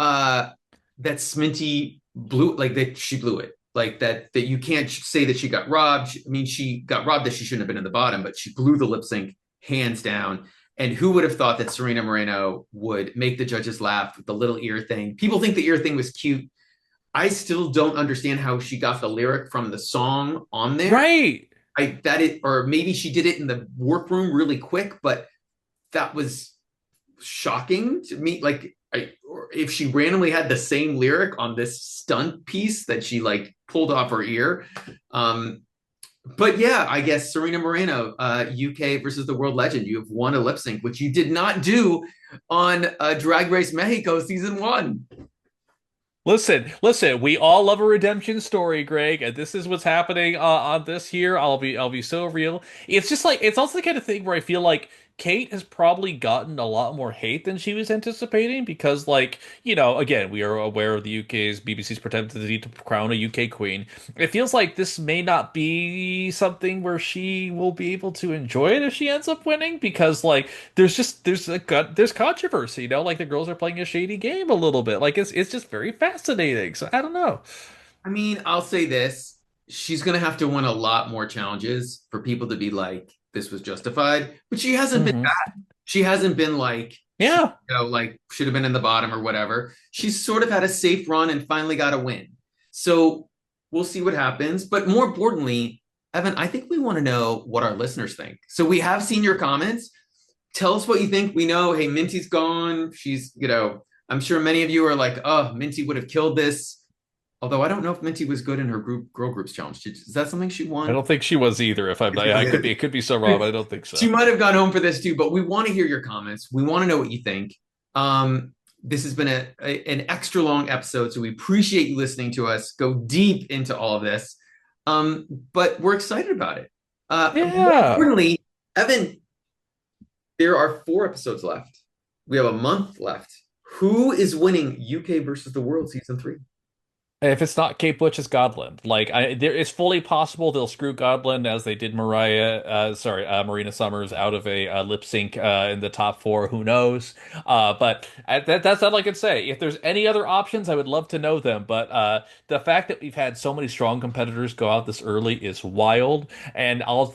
Speaker 2: Sminty blew like that she blew it. Like that you can't say that she got robbed. I mean, she got robbed that she shouldn't have been in the bottom, but she blew the lip sync hands down. And who would have thought that Serena Moreno would make the judges laugh with the little ear thing? People think the ear thing was cute. I still don't understand how she got the lyric from the song on there.
Speaker 1: Right.
Speaker 2: Or maybe she did it in the workroom really quick, but that was shocking to me. Like, or if she randomly had the same lyric on this stunt piece that she like pulled off her ear. Um, but yeah, I guess Serena Moreno, UK versus the world legend, you have won a lip sync, which you did not do on Drag Race Mexico season one.
Speaker 1: Listen, we all love a redemption story, Greg, and this is what's happening on this here. I'll be so real. It's just like it's also the kind of thing where I feel like Kate has probably gotten a lot more hate than she was anticipating because, like, again, we are aware of the UK's BBC's propensity to crown a UK queen. It feels like this may not be something where she will be able to enjoy it if she ends up winning because, like, there's controversy, like the girls are playing a shady game a little bit. Like it's just very fascinating. So I don't know.
Speaker 2: I mean, I'll say this. She's going to have to win a lot more challenges for people to be like, this was justified. But she hasn't been
Speaker 1: Hmm.
Speaker 2: bad. She hasn't been like, she,
Speaker 1: Yeah.
Speaker 2: like should have been in the bottom or whatever. She's sort of had a safe run and finally got a win. So we'll see what happens. But more importantly, Evan, I think we want to know what our listeners think. So we have seen your comments. Tell us what you think. We know, hey, Minty's gone. I'm sure many of you are like, oh, Minty would have killed this. Although I don't know if Minty was good in her girl groups challenge. Is that something she
Speaker 1: I
Speaker 2: won?
Speaker 1: don't think she was either. If I'm not, I could be. It could be so wrong, but I don't think
Speaker 2: She
Speaker 1: so.
Speaker 2: might have gone home for this too, but we want to hear your comments. We want to know what you think. This has been an extra long episode, so we appreciate you listening to us go deep into all of this. But we're excited about it. More
Speaker 1: Yeah.
Speaker 2: importantly, Evan, there are 4 episodes left. We have a month left. Who is winning UK versus the World season 3?
Speaker 1: If it's not Kate Butch, it's Gawdland. It's fully possible they'll screw Gawdland as they did Marina Summers out of a lip sync in the top four. Who knows? But that's all I can say. If there's any other options, I would love to know them. But the fact that we've had so many strong competitors go out this early is wild. And I'll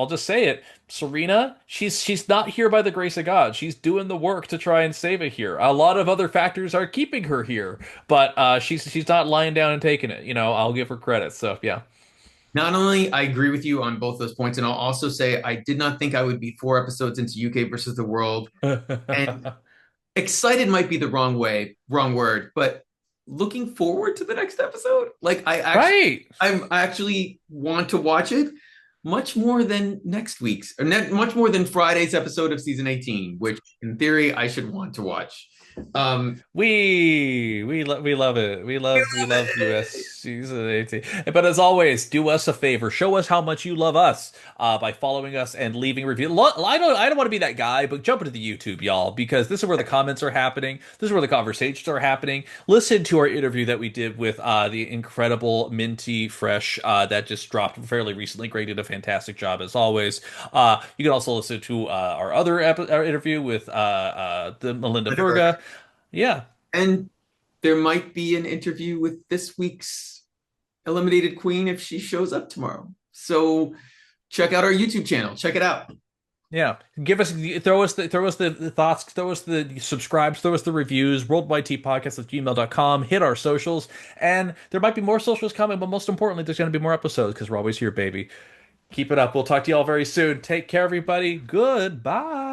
Speaker 1: just say it. Serena, she's not here by the grace of God. She's doing the work to try and save it here. A lot of other factors are keeping her here, but she's not lying down and taking it. I'll give her credit. So yeah.
Speaker 2: Not only I agree with you on both those points, and I'll also say I did not think I would be 4 episodes into UK versus the world. And excited might be the wrong word, but looking forward to the next episode. Like
Speaker 1: Right.
Speaker 2: I actually want to watch it much more than next week's, or much more than Friday's episode of season 18, which in theory I should want to watch. Um,
Speaker 1: We love it. We love US season 18. But as always, do us a favor. Show us how much you love us by following us and leaving review. I don't want to be that guy, but jump into the YouTube, y'all, because this is where the comments are happening. This is where the conversations are happening. Listen to our interview that we did with the incredible Minty Fresh that just dropped fairly recently. Greg did a fantastic job as always. You can also listen to our interview with the Melinda Verga. Yeah,
Speaker 2: and there might be an interview with this week's eliminated queen if she shows up tomorrow. So check out our YouTube channel. Check it out.
Speaker 1: yeah. Throw us the thoughts, throw us the subscribes, throw us the reviews, worldwidetpodcast@gmail.com. Hit our socials, and there might be more socials coming, but most importantly, there's going to be more episodes because we're always here, baby. Keep it up. We'll talk to you all very soon. Take care, everybody. Goodbye.